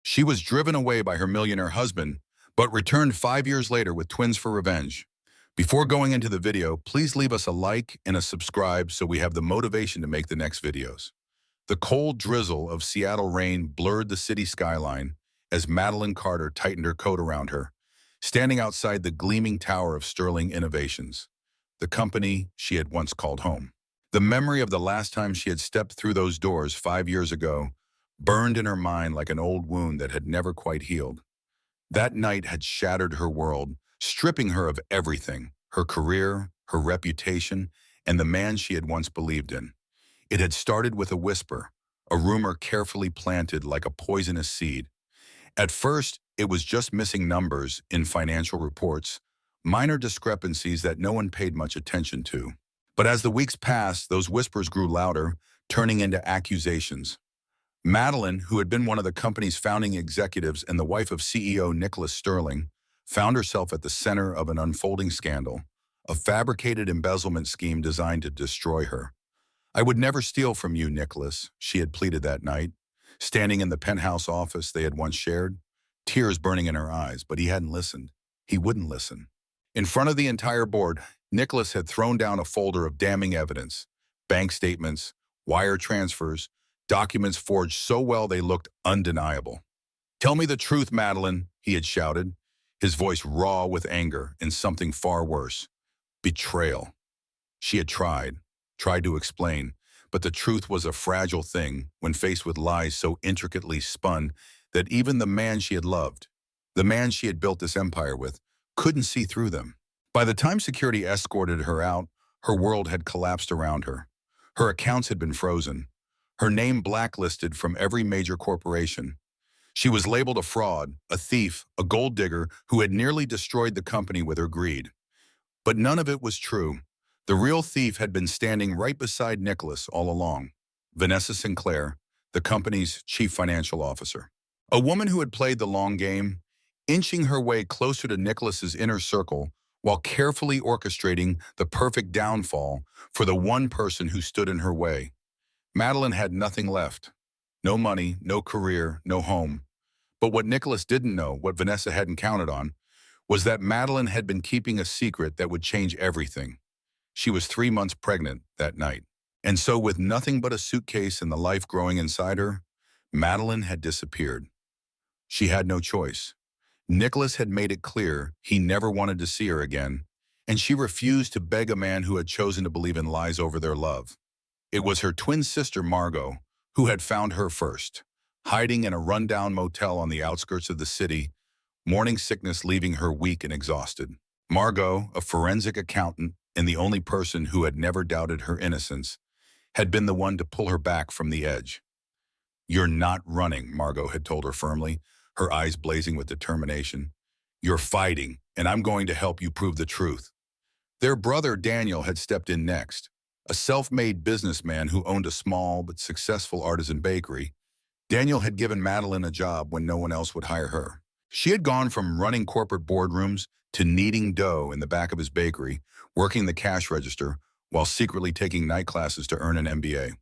She was driven away by her millionaire husband, but returned 5 years later with twins for revenge. Before going into the video, please leave us a like and a subscribe so we have the motivation to make the next videos. The cold drizzle of Seattle rain blurred the city skyline as Madeline Carter tightened her coat around her, standing outside the gleaming tower of Sterling Innovations, the company she had once called home. The memory of the last time she had stepped through those doors 5 years ago burned in her mind like an old wound that had never quite healed. That night had shattered her world, stripping her of everything, her career, her reputation, and the man she had once believed in. It had started with a whisper, a rumor carefully planted like a poisonous seed. At first, it was just missing numbers in financial reports, minor discrepancies that no one paid much attention to. But as the weeks passed, those whispers grew louder, turning into accusations. Madeline, who had been one of the company's founding executives and the wife of CEO Nicholas Sterling, found herself at the center of an unfolding scandal, a fabricated embezzlement scheme designed to destroy her. "I would never steal from you, Nicholas," she had pleaded that night, standing in the penthouse office they had once shared, tears burning in her eyes, but he hadn't listened. He wouldn't listen. In front of the entire board, Nicholas had thrown down a folder of damning evidence, bank statements, wire transfers, documents forged so well they looked undeniable. "Tell me the truth, Madeline," he had shouted, his voice raw with anger and something far worse, betrayal. She had tried to explain, but the truth was a fragile thing when faced with lies so intricately spun that even the man she had loved, the man she had built this empire with, couldn't see through them. By the time security escorted her out, her world had collapsed around her. Her accounts had been frozen, her name blacklisted from every major corporation. She was labeled a fraud, a thief, a gold digger who had nearly destroyed the company with her greed. But none of it was true. The real thief had been standing right beside Nicholas all along, Vanessa Sinclair, the company's chief financial officer. A woman who had played the long game, inching her way closer to Nicholas's inner circle while carefully orchestrating the perfect downfall for the one person who stood in her way. Madeline had nothing left. No money, no career, no home. But what Nicholas didn't know, what Vanessa hadn't counted on, was that Madeline had been keeping a secret that would change everything. She was 3 months pregnant that night. And so with nothing but a suitcase and the life growing inside her, Madeline had disappeared. She had no choice. Nicholas had made it clear he never wanted to see her again, and she refused to beg a man who had chosen to believe in lies over their love. It was her twin sister, Margot, who had found her first, hiding in a rundown motel on the outskirts of the city, morning sickness leaving her weak and exhausted. Margot, a forensic accountant and the only person who had never doubted her innocence, had been the one to pull her back from the edge. "You're not running," Margot had told her firmly, her eyes blazing with determination. "You're fighting, and I'm going to help you prove the truth." Their brother Daniel had stepped in next, a self-made businessman who owned a small but successful artisan bakery. Daniel had given Madeline a job when no one else would hire her. She had gone from running corporate boardrooms to kneading dough in the back of his bakery, working the cash register, while secretly taking night classes to earn an MBA.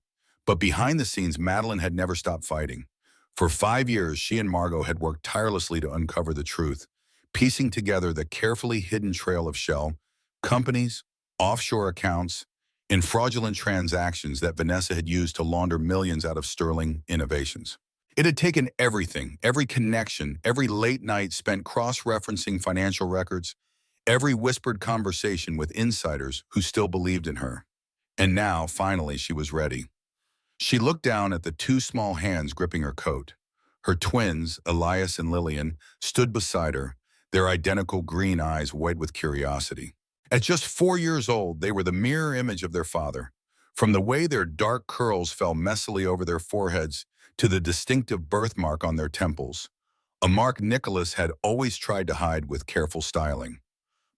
But behind the scenes, Madeline had never stopped fighting. For 5 years, she and Margot had worked tirelessly to uncover the truth, piecing together the carefully hidden trail of shell, companies, offshore accounts, and fraudulent transactions that Vanessa had used to launder millions out of Sterling Innovations. It had taken everything, every connection, every late night spent cross-referencing financial records, every whispered conversation with insiders who still believed in her. And now, finally, she was ready. She looked down at the two small hands gripping her coat. Her twins, Elias and Lillian, stood beside her, their identical green eyes wide with curiosity. At just 4 years old, they were the mirror image of their father. From the way their dark curls fell messily over their foreheads to the distinctive birthmark on their temples, a mark Nicholas had always tried to hide with careful styling.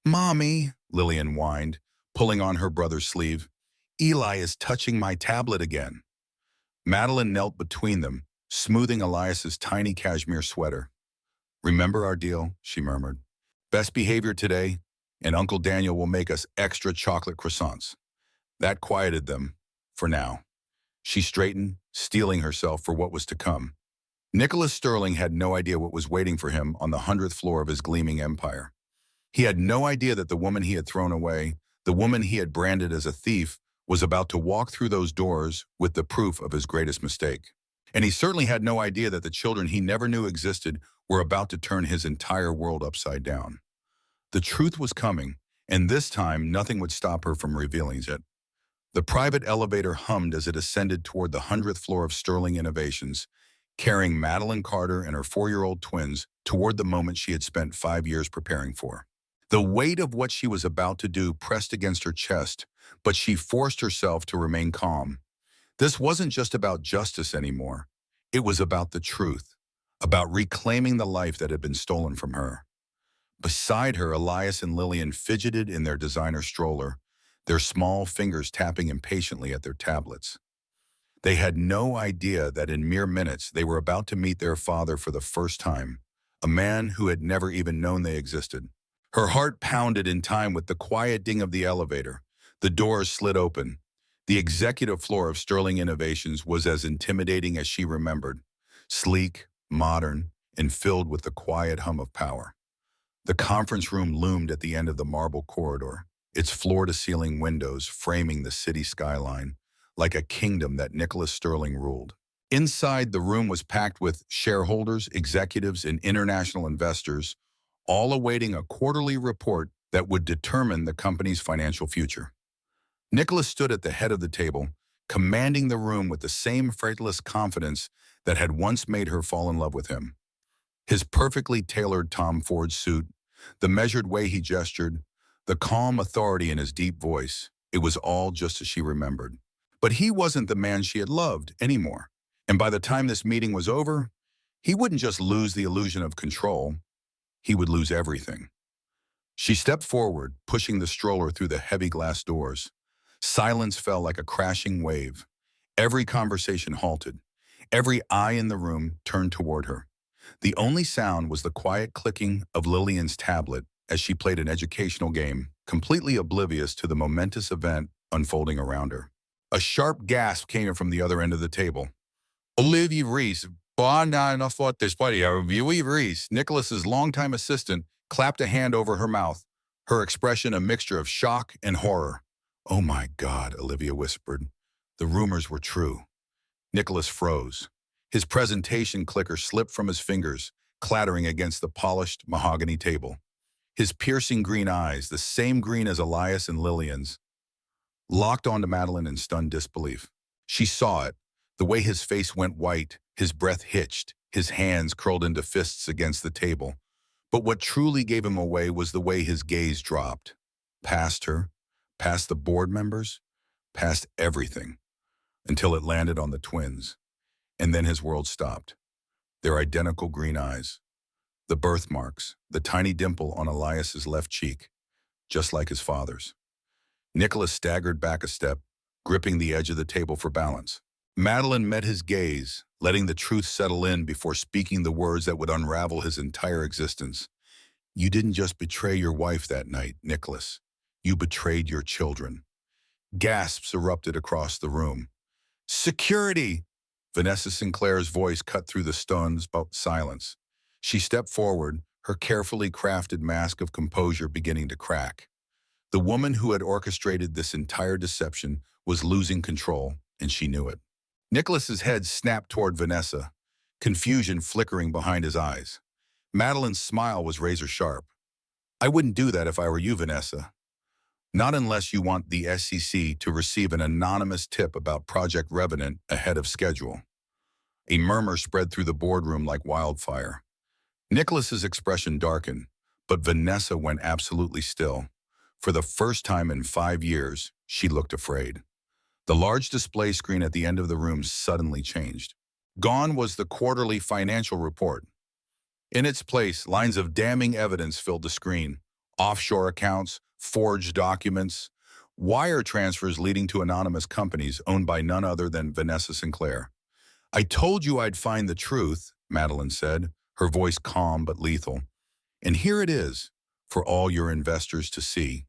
"Mommy," Lillian whined, pulling on her brother's sleeve, "Eli is touching my tablet again." Madeline knelt between them, smoothing Elias's tiny cashmere sweater. "Remember our deal?" she murmured. "Best behavior today, and Uncle Daniel will make us extra chocolate croissants." That quieted them, for now. She straightened, steeling herself for what was to come. Nicholas Sterling had no idea what was waiting for him on the 100th floor of his gleaming empire. He had no idea that the woman he had thrown away, the woman he had branded as a thief, was about to walk through those doors with the proof of his greatest mistake. And he certainly had no idea that the children he never knew existed were about to turn his entire world upside down. The truth was coming, and this time nothing would stop her from revealing it. The private elevator hummed as it ascended toward the 100th floor of Sterling Innovations, carrying Madeline Carter and her 4-year-old twins toward the moment she had spent 5 years preparing for. The weight of what she was about to do pressed against her chest, but she forced herself to remain calm. This wasn't just about justice anymore. It was about the truth, about reclaiming the life that had been stolen from her. Beside her, Elias and Lillian fidgeted in their designer stroller, their small fingers tapping impatiently at their tablets. They had no idea that in mere minutes they were about to meet their father for the first time, a man who had never even known they existed. Her heart pounded in time with the quiet ding of the elevator. The doors slid open. The executive floor of Sterling Innovations was as intimidating as she remembered, sleek, modern, and filled with the quiet hum of power. The conference room loomed at the end of the marble corridor, its floor-to-ceiling windows framing the city skyline, like a kingdom that Nicholas Sterling ruled. Inside, the room was packed with shareholders, executives, and international investors, all awaiting a quarterly report that would determine the company's financial future. Nicholas stood at the head of the table, commanding the room with the same faithless confidence that had once made her fall in love with him. His perfectly tailored Tom Ford suit, the measured way he gestured, the calm authority in his deep voice, it was all just as she remembered. But he wasn't the man she had loved anymore. And by the time this meeting was over, he wouldn't just lose the illusion of control, he would lose everything. She stepped forward, pushing the stroller through the heavy glass doors. Silence fell like a crashing wave. Every conversation halted. Every eye in the room turned toward her. The only sound was the quiet clicking of Lillian's tablet as she played an educational game, completely oblivious to the momentous event unfolding around her. A sharp gasp came from the other end of the table. Olivia Reese, Reese, Nicholas's longtime assistant, clapped a hand over her mouth, her expression a mixture of shock and horror. "Oh my God," Olivia whispered. The rumors were true. Nicholas froze. His presentation clicker slipped from his fingers, clattering against the polished mahogany table. His piercing green eyes, the same green as Elias and Lillian's, locked onto Madeline in stunned disbelief. She saw it, the way his face went white, his breath hitched, his hands curled into fists against the table. But what truly gave him away was the way his gaze dropped. Past her, past the board members, past everything, until it landed on the twins. And then his world stopped. Their identical green eyes, the birthmarks, the tiny dimple on Elias's left cheek, just like his father's. Nicholas staggered back a step, gripping the edge of the table for balance. Madeline met his gaze, letting the truth settle in before speaking the words that would unravel his entire existence. "You didn't just betray your wife that night, Nicholas. You betrayed your children." Gasps erupted across the room. "Security!" Vanessa Sinclair's voice cut through the stunned silence. She stepped forward, her carefully crafted mask of composure beginning to crack. The woman who had orchestrated this entire deception was losing control, and she knew it. Nicholas's head snapped toward Vanessa, confusion flickering behind his eyes. Madeline's smile was razor sharp. "I wouldn't do that if I were you, Vanessa. Not unless you want the SEC to receive an anonymous tip about Project Revenant ahead of schedule." A murmur spread through the boardroom like wildfire. Nicholas's expression darkened, but Vanessa went absolutely still. For the first time in 5 years, she looked afraid. The large display screen at the end of the room suddenly changed. Gone was the quarterly financial report. In its place, lines of damning evidence filled the screen. Offshore accounts, forged documents, wire transfers leading to anonymous companies owned by none other than Vanessa Sinclair. "I told you I'd find the truth," Madeline said, her voice calm but lethal. "And here it is, for all your investors to see."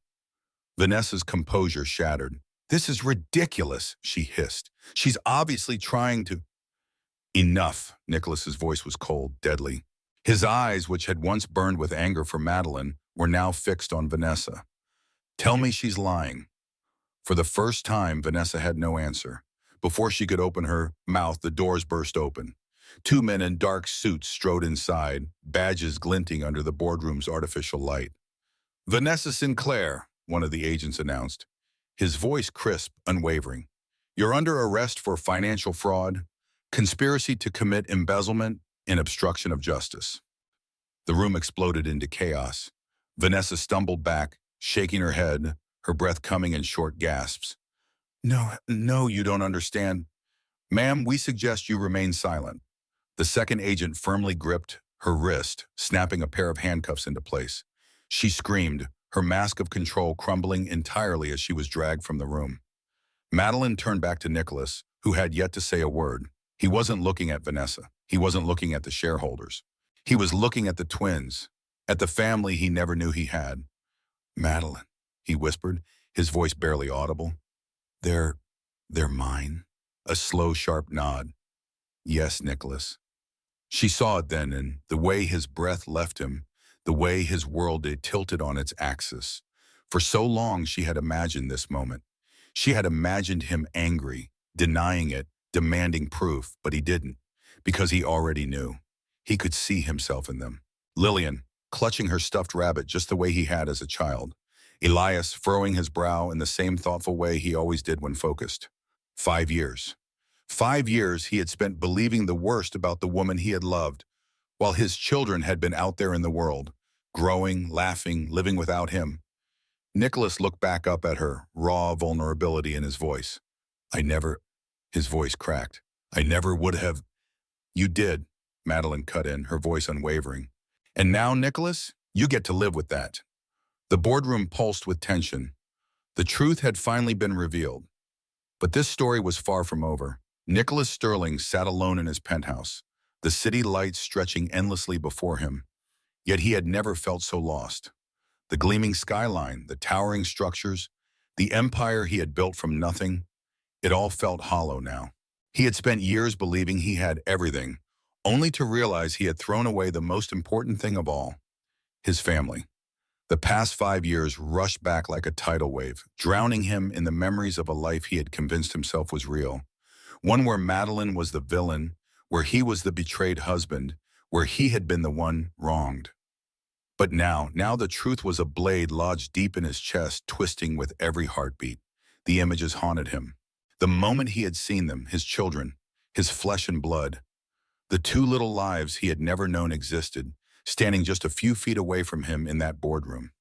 Vanessa's composure shattered. "This is ridiculous," she hissed. "She's obviously trying to..." Enough. Nicholas's voice was cold, deadly. His eyes, which had once burned with anger for Madeline, were now fixed on Vanessa. Tell me she's lying. For the first time, Vanessa had no answer. Before she could open her mouth, the doors burst open. Two men in dark suits strode inside, badges glinting under the boardroom's artificial light. Vanessa Sinclair, one of the agents announced, his voice crisp, unwavering. You're under arrest for financial fraud, conspiracy to commit embezzlement, and obstruction of justice. The room exploded into chaos. Vanessa stumbled back, shaking her head, her breath coming in short gasps. No, you don't understand. Ma'am, we suggest you remain silent. The second agent firmly gripped her wrist, snapping a pair of handcuffs into place. She screamed, her mask of control crumbling entirely as she was dragged from the room. Madeline turned back to Nicholas, who had yet to say a word. He wasn't looking at Vanessa. He wasn't looking at the shareholders. He was looking at the twins, at the family he never knew he had. Madeline, he whispered, his voice barely audible. They're mine. A slow, sharp nod. Yes, Nicholas. She saw it then, and the way his breath left him, the way his world tilted on its axis. For so long she had imagined this moment. She had imagined him angry, denying it, demanding proof, but he didn't, because he already knew. He could see himself in them. Lillian, clutching her stuffed rabbit just the way he had as a child. Elias, furrowing his brow in the same thoughtful way he always did when focused. 5 years. 5 years he had spent believing the worst about the woman he had loved, while his children had been out there in the world, growing, laughing, living without him. Nicholas looked back up at her, raw vulnerability in his voice. His voice cracked. I never would have. You did, Madeline cut in, her voice unwavering. And now, Nicholas, you get to live with that. The boardroom pulsed with tension. The truth had finally been revealed. But this story was far from over. Nicholas Sterling sat alone in his penthouse, the city lights stretching endlessly before him. Yet he had never felt so lost. The gleaming skyline, the towering structures, the empire he had built from nothing, it all felt hollow now. He had spent years believing he had everything, only to realize he had thrown away the most important thing of all, his family. The past 5 years rushed back like a tidal wave, drowning him in the memories of a life he had convinced himself was real. One where Madeline was the villain, where he was the betrayed husband, where he had been the one wronged. But now the truth was a blade lodged deep in his chest, twisting with every heartbeat. The images haunted him. The moment he had seen them, his children, his flesh and blood, the two little lives he had never known existed, standing just a few feet away from him in that boardroom,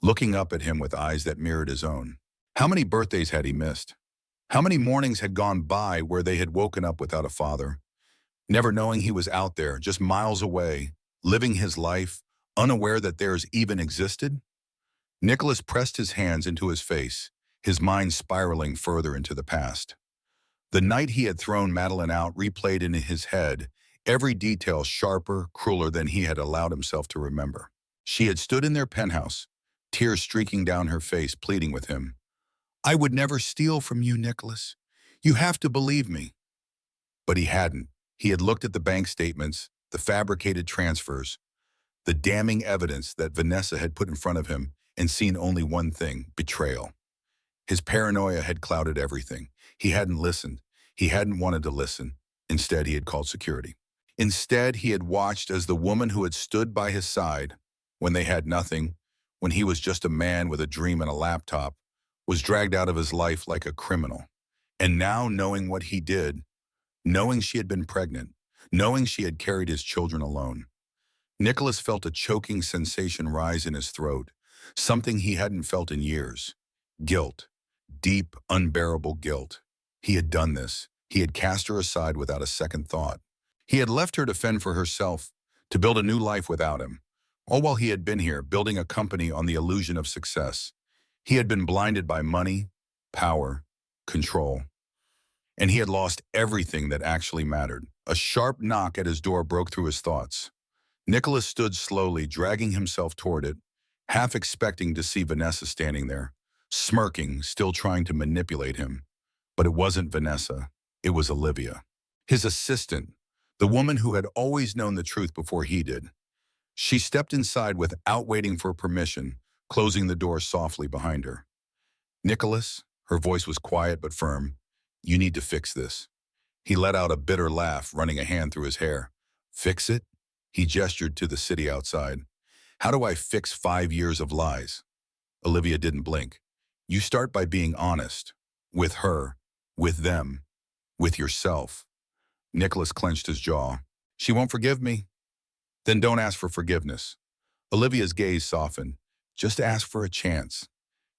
looking up at him with eyes that mirrored his own. How many birthdays had he missed? How many mornings had gone by where they had woken up without a father, never knowing he was out there, just miles away, living his life, unaware that theirs even existed? Nicholas pressed his hands into his face, his mind spiraling further into the past. The night he had thrown Madeline out replayed in his head, every detail sharper, crueler than he had allowed himself to remember. She had stood in their penthouse, tears streaking down her face, pleading with him. I would never steal from you, Nicholas. You have to believe me. But he hadn't. He had looked at the bank statements, the fabricated transfers, the damning evidence that Vanessa had put in front of him, and seen only one thing: betrayal. His paranoia had clouded everything. He hadn't listened. He hadn't wanted to listen. Instead, he had called security. Instead, he had watched as the woman who had stood by his side when they had nothing, when he was just a man with a dream and a laptop, was dragged out of his life like a criminal. And now, knowing what he did, knowing she had been pregnant, knowing she had carried his children alone, Nicholas felt a choking sensation rise in his throat, something he hadn't felt in years. Guilt. Deep, unbearable guilt. He had done this. He had cast her aside without a second thought. He had left her to fend for herself, to build a new life without him. All while he had been here, building a company on the illusion of success. He had been blinded by money, power, control. And he had lost everything that actually mattered. A sharp knock at his door broke through his thoughts. Nicholas stood slowly, dragging himself toward it, half expecting to see Vanessa standing there, smirking, still trying to manipulate him. But it wasn't Vanessa. It was Olivia. His assistant, the woman who had always known the truth before he did. She stepped inside without waiting for permission, closing the door softly behind her. Nicholas, her voice was quiet but firm, you need to fix this. He let out a bitter laugh, running a hand through his hair. Fix it? He gestured to the city outside. How do I fix 5 years of lies? Olivia didn't blink. You start by being honest. With her, with them, with yourself. Nicholas clenched his jaw. She won't forgive me? Then don't ask for forgiveness. Olivia's gaze softened. Just ask for a chance.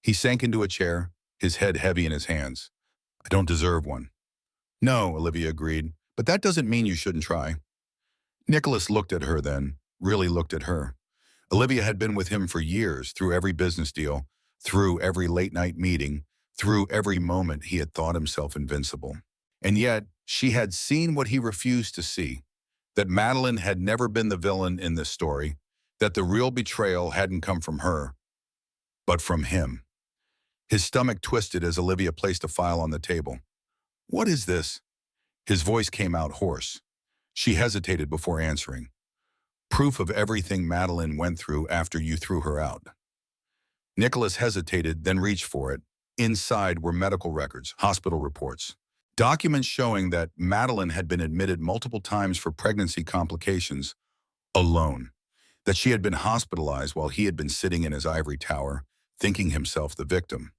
He sank into a chair, his head heavy in his hands. I don't deserve one. No, Olivia agreed, but that doesn't mean you shouldn't try. Nicholas looked at her then, really looked at her. Olivia had been with him for years, through every business deal, through every late-night meeting, through every moment he had thought himself invincible. And yet, she had seen what he refused to see, that Madeline had never been the villain in this story, that the real betrayal hadn't come from her, but from him. His stomach twisted as Olivia placed a file on the table. What is this? His voice came out hoarse. She hesitated before answering. Proof of everything Madeline went through after you threw her out. Nicholas hesitated, then reached for it. Inside were medical records, hospital reports, documents showing that Madeline had been admitted multiple times for pregnancy complications, alone, that she had been hospitalized while he had been sitting in his ivory tower, thinking himself the victim.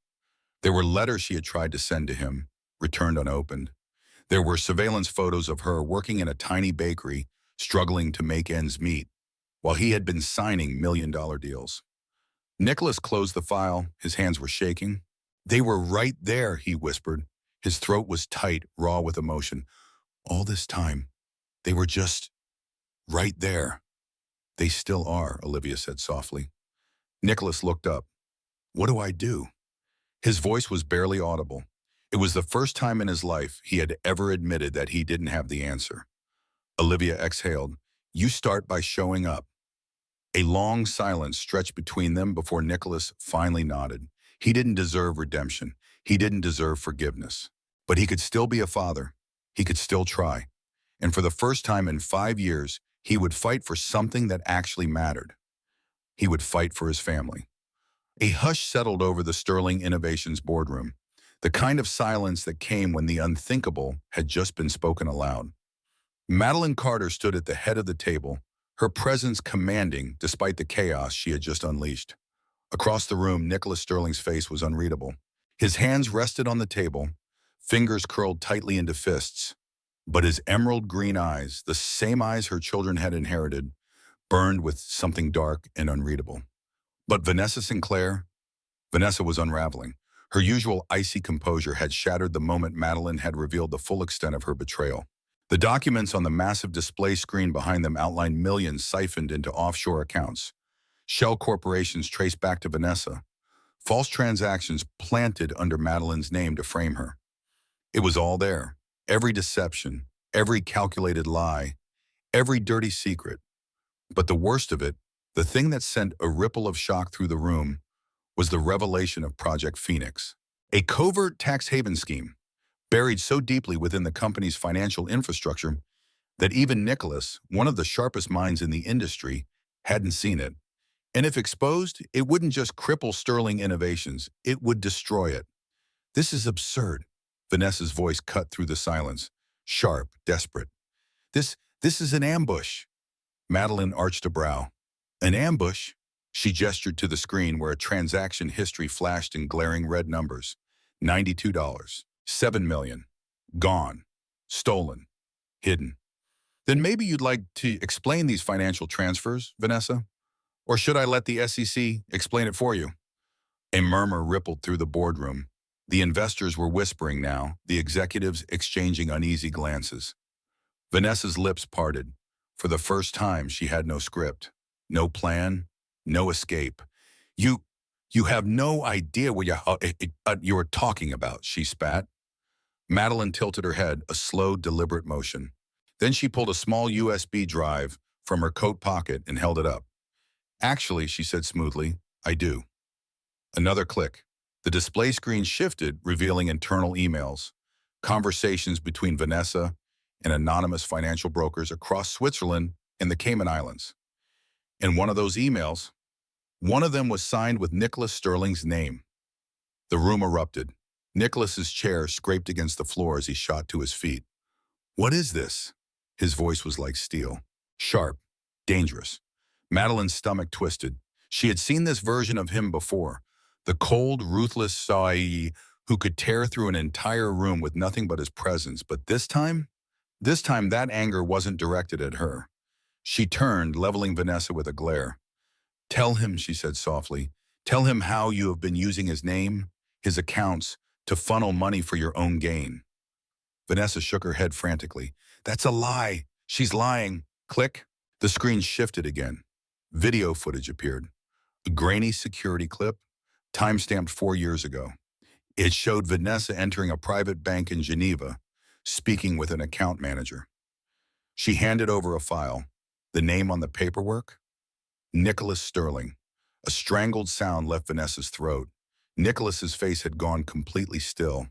There were letters she had tried to send to him, returned unopened. There were surveillance photos of her working in a tiny bakery, struggling to make ends meet, while he had been signing million-dollar deals. Nicholas closed the file, his hands were shaking. They were right there, he whispered. His throat was tight, raw with emotion. All this time, they were just right there. They still are, Olivia said softly. Nicholas looked up. What do I do? His voice was barely audible. It was the first time in his life he had ever admitted that he didn't have the answer. Olivia exhaled. You start by showing up. A long silence stretched between them before Nicholas finally nodded. He didn't deserve redemption. He didn't deserve forgiveness. But he could still be a father. He could still try. And for the first time in 5 years, he would fight for something that actually mattered. He would fight for his family. A hush settled over the Sterling Innovations boardroom, the kind of silence that came when the unthinkable had just been spoken aloud. Madeline Carter stood at the head of the table, her presence commanding despite the chaos she had just unleashed. Across the room, Nicholas Sterling's face was unreadable. His hands rested on the table, fingers curled tightly into fists. But his emerald green eyes, the same eyes her children had inherited, burned with something dark and unreadable. But Vanessa was unraveling. Her usual icy composure had shattered the moment Madeline had revealed the full extent of her betrayal. The documents on the massive display screen behind them outlined millions siphoned into offshore accounts, shell corporations traced back to Vanessa, false transactions planted under Madeline's name to frame her. It was all there, every deception, every calculated lie, every dirty secret. But the worst of it, the thing that sent a ripple of shock through the room, was the revelation of Project Phoenix, a covert tax haven scheme, buried so deeply within the company's financial infrastructure that even Nicholas, one of the sharpest minds in the industry, hadn't seen it. And if exposed, it wouldn't just cripple Sterling Innovations, it would destroy it. This is absurd. Vanessa's voice cut through the silence, sharp, desperate. This is an ambush. Madeline arched a brow. An ambush? She gestured to the screen where a transaction history flashed in glaring red numbers. $92, $7 million, gone, stolen, hidden. Then maybe you'd like to explain these financial transfers, Vanessa? Or should I let the SEC explain it for you? A murmur rippled through the boardroom. The investors were whispering now, the executives exchanging uneasy glances. Vanessa's lips parted. For the first time, she had no script, no plan, no escape. You have no idea what you're talking about, she spat. Madeline tilted her head, a slow, deliberate motion. Then she pulled a small USB drive from her coat pocket and held it up. Actually, she said smoothly, I do. Another click. The display screen shifted, revealing internal emails, conversations between Vanessa and anonymous financial brokers across Switzerland and the Cayman Islands. In one of those emails, one of them was signed with Nicholas Sterling's name. The room erupted. Nicholas's chair scraped against the floor as he shot to his feet. "What is this?" His voice was like steel. Sharp. Dangerous. Madeline's stomach twisted. She had seen this version of him before. The cold, ruthless Sai who could tear through an entire room with nothing but his presence. But this time that anger wasn't directed at her. She turned, leveling Vanessa with a glare. "Tell him," she said softly. "Tell him how you have been using his name, his accounts, to funnel money for your own gain." Vanessa shook her head frantically. "That's a lie. She's lying." Click. The screen shifted again. Video footage appeared. A grainy security clip, time-stamped 4 years ago. It showed Vanessa entering a private bank in Geneva, speaking with an account manager. She handed over a file. The name on the paperwork? Nicholas Sterling. A strangled sound left Vanessa's throat. Nicholas's face had gone completely still.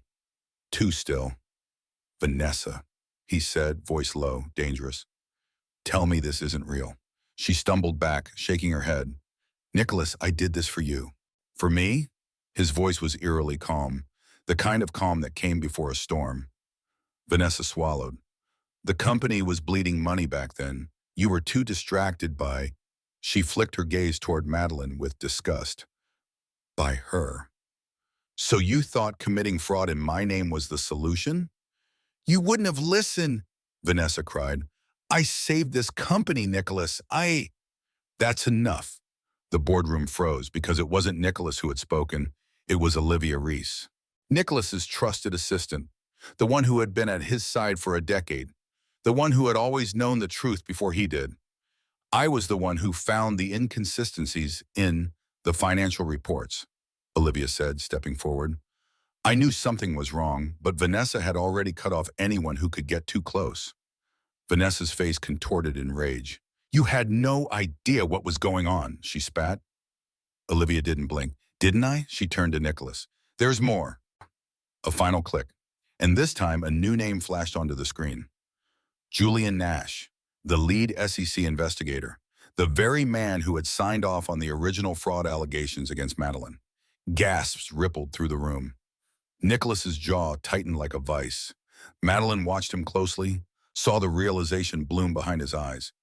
Too still. "Vanessa," he said, voice low, dangerous. "Tell me this isn't real." She stumbled back, shaking her head. "Nicholas, I did this for you." "For me?" His voice was eerily calm, the kind of calm that came before a storm. Vanessa swallowed. "The company was bleeding money back then. You were too distracted by—" She flicked her gaze toward Madeline with disgust. "By her. So you thought committing fraud in my name was the solution?" "You wouldn't have listened," Vanessa cried. "I saved this company, Nicholas. That's enough." The boardroom froze because it wasn't Nicholas who had spoken. It was Olivia Reese. Nicholas's trusted assistant, the one who had been at his side for a decade, the one who had always known the truth before he did. "I was the one who found the inconsistencies in the financial reports," Olivia said, stepping forward. "I knew something was wrong, but Vanessa had already cut off anyone who could get too close." Vanessa's face contorted in rage. "You had no idea what was going on," she spat. Olivia didn't blink. "Didn't I?" She turned to Nicholas. "There's more." A final click. And this time, a new name flashed onto the screen. Julian Nash, the lead SEC investigator, the very man who had signed off on the original fraud allegations against Madeline. Gasps rippled through the room. Nicholas's jaw tightened like a vice. Madeline watched him closely, saw the realization bloom behind his eyes.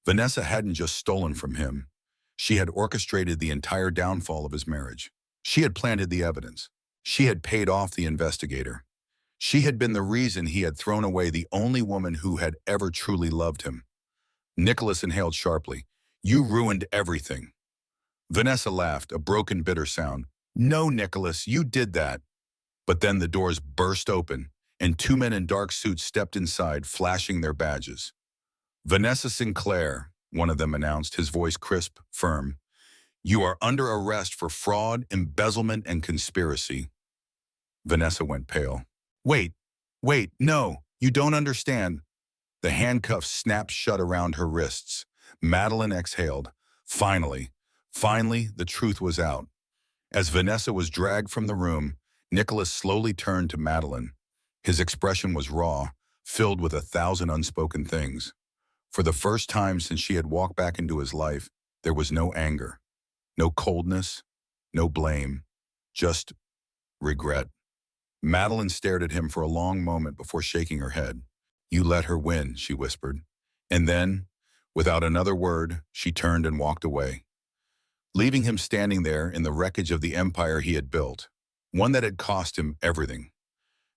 Vanessa hadn't just stolen from him. She had orchestrated the entire downfall of his marriage. She had planted the evidence. She had paid off the investigator. She had been the reason he had thrown away the only woman who had ever truly loved him. Nicholas inhaled sharply. "You ruined everything." Vanessa laughed, a broken, bitter sound. "No, Nicholas, you did that." But then the doors burst open, and 2 men in dark suits stepped inside, flashing their badges. "Vanessa Sinclair," one of them announced, his voice crisp, firm. "You are under arrest for fraud, embezzlement, and conspiracy." Vanessa went pale. Wait, no, you don't understand." The handcuffs snapped shut around her wrists. Madeline exhaled. Finally, the truth was out. As Vanessa was dragged from the room, Nicholas slowly turned to Madeline. His expression was raw, filled with 1,000 unspoken things. For the first time since she had walked back into his life, there was no anger, no coldness, no blame, just regret. Madeline stared at him for a long moment before shaking her head. "You let her win," she whispered. And then, without another word, she turned and walked away, leaving him standing there in the wreckage of the empire he had built, one that had cost him everything.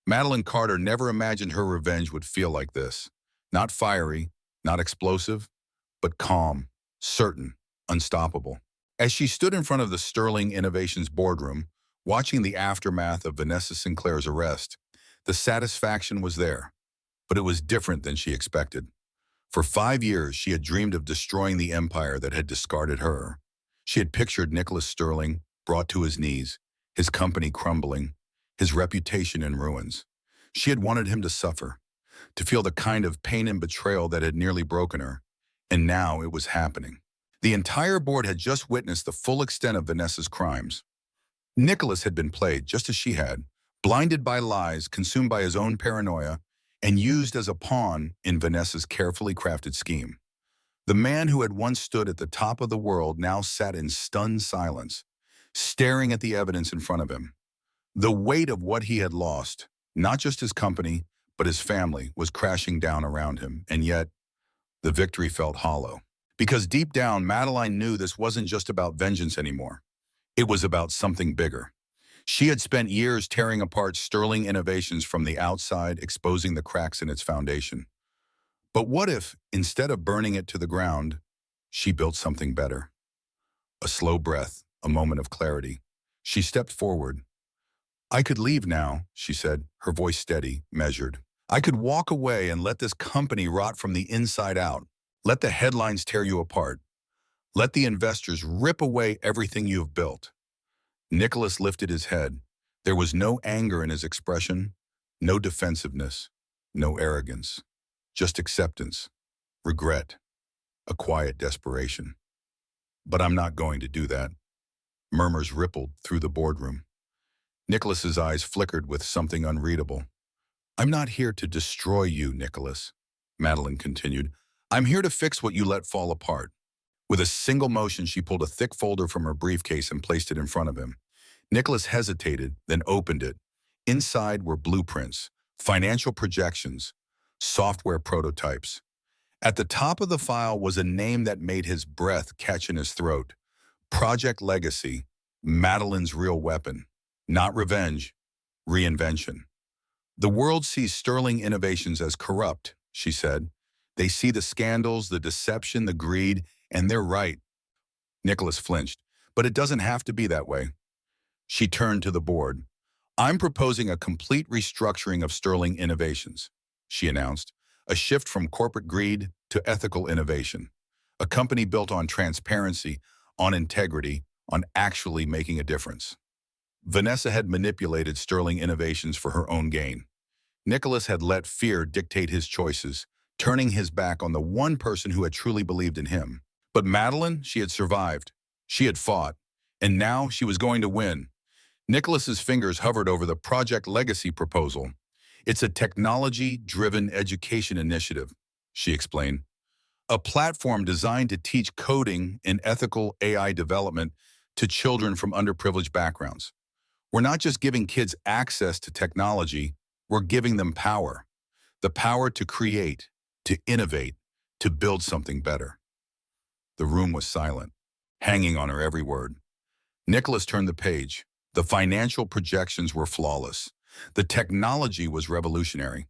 Madeline Carter never imagined her revenge would feel like this. Not fiery, not explosive, but calm, certain, unstoppable. As she stood in front of the Sterling Innovations boardroom, watching the aftermath of Vanessa Sinclair's arrest, the satisfaction was there, but it was different than she expected. For 5 years, she had dreamed of destroying the empire that had discarded her. She had pictured Nicholas Sterling brought to his knees, his company crumbling, his reputation in ruins. She had wanted him to suffer, to feel the kind of pain and betrayal that had nearly broken her, and now it was happening. The entire board had just witnessed the full extent of Vanessa's crimes. Nicholas had been played just as she had, blinded by lies, consumed by his own paranoia, and used as a pawn in Vanessa's carefully crafted scheme. The man who had once stood at the top of the world now sat in stunned silence, staring at the evidence in front of him. The weight of what he had lost, not just his company, but his family, was crashing down around him, and yet the victory felt hollow. Because deep down, Madeline knew this wasn't just about vengeance anymore. It was about something bigger. She had spent years tearing apart Sterling Innovations from the outside, exposing the cracks in its foundation. But what if, instead of burning it to the ground, she built something better? A slow breath, a moment of clarity. She stepped forward. "I could leave now," she said, her voice steady, measured. "I could walk away and let this company rot from the inside out. Let the headlines tear you apart. Let the investors rip away everything you've built." Nicholas lifted his head. There was no anger in his expression, no defensiveness, no arrogance, just acceptance, regret, a quiet desperation. "But I'm not going to do that." Murmurs rippled through the boardroom. Nicholas's eyes flickered with something unreadable. "I'm not here to destroy you, Nicholas," Madeline continued. "I'm here to fix what you let fall apart." With a single motion, she pulled a thick folder from her briefcase and placed it in front of him. Nicholas hesitated, then opened it. Inside were blueprints, financial projections, software prototypes. At the top of the file was a name that made his breath catch in his throat. Project Legacy, Madeline's real weapon. Not revenge, reinvention. "The world sees Sterling Innovations as corrupt," she said. "They see the scandals, the deception, the greed, and they're right." Nicholas flinched. "But it doesn't have to be that way." She turned to the board. "I'm proposing a complete restructuring of Sterling Innovations," she announced. "A shift from corporate greed to ethical innovation. A company built on transparency, on integrity, on actually making a difference." Vanessa had manipulated Sterling Innovations for her own gain. Nicholas had let fear dictate his choices, turning his back on the one person who had truly believed in him. But Madeline, she had survived. She had fought. And now she was going to win. Nicholas's fingers hovered over the Project Legacy proposal. "It's a technology-driven education initiative," she explained. "A platform designed to teach coding and ethical AI development to children from underprivileged backgrounds. We're not just giving kids access to technology, we're giving them power. The power to create, to innovate, to build something better." The room was silent, hanging on her every word. Nicholas turned the page. The financial projections were flawless. The technology was revolutionary.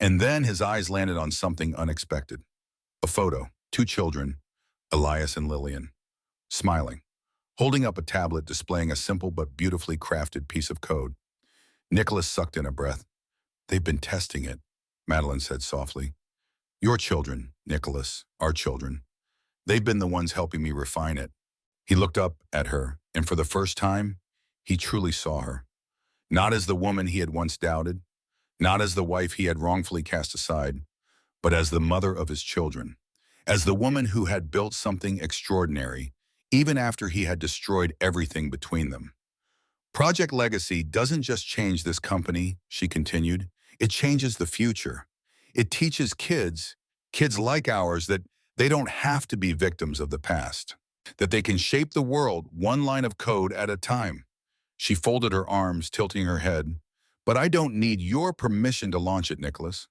And then his eyes landed on something unexpected. A photo, two children, Elias and Lillian, smiling, holding up a tablet displaying a simple but beautifully crafted piece of code. Nicholas sucked in a breath. "They've been testing it," Madeline said softly. "Your children, Nicholas, our children. They've been the ones helping me refine it." He looked up at her, and for the first time, he truly saw her. Not as the woman he had once doubted, not as the wife he had wrongfully cast aside, but as the mother of his children, as the woman who had built something extraordinary, even after he had destroyed everything between them. "Project Legacy doesn't just change this company," she continued. "It changes the future. It teaches kids like ours, that they don't have to be victims of the past, that they can shape the world one line of code at a time." She folded her arms, tilting her head. "But I don't need your permission to launch it, Nicholas."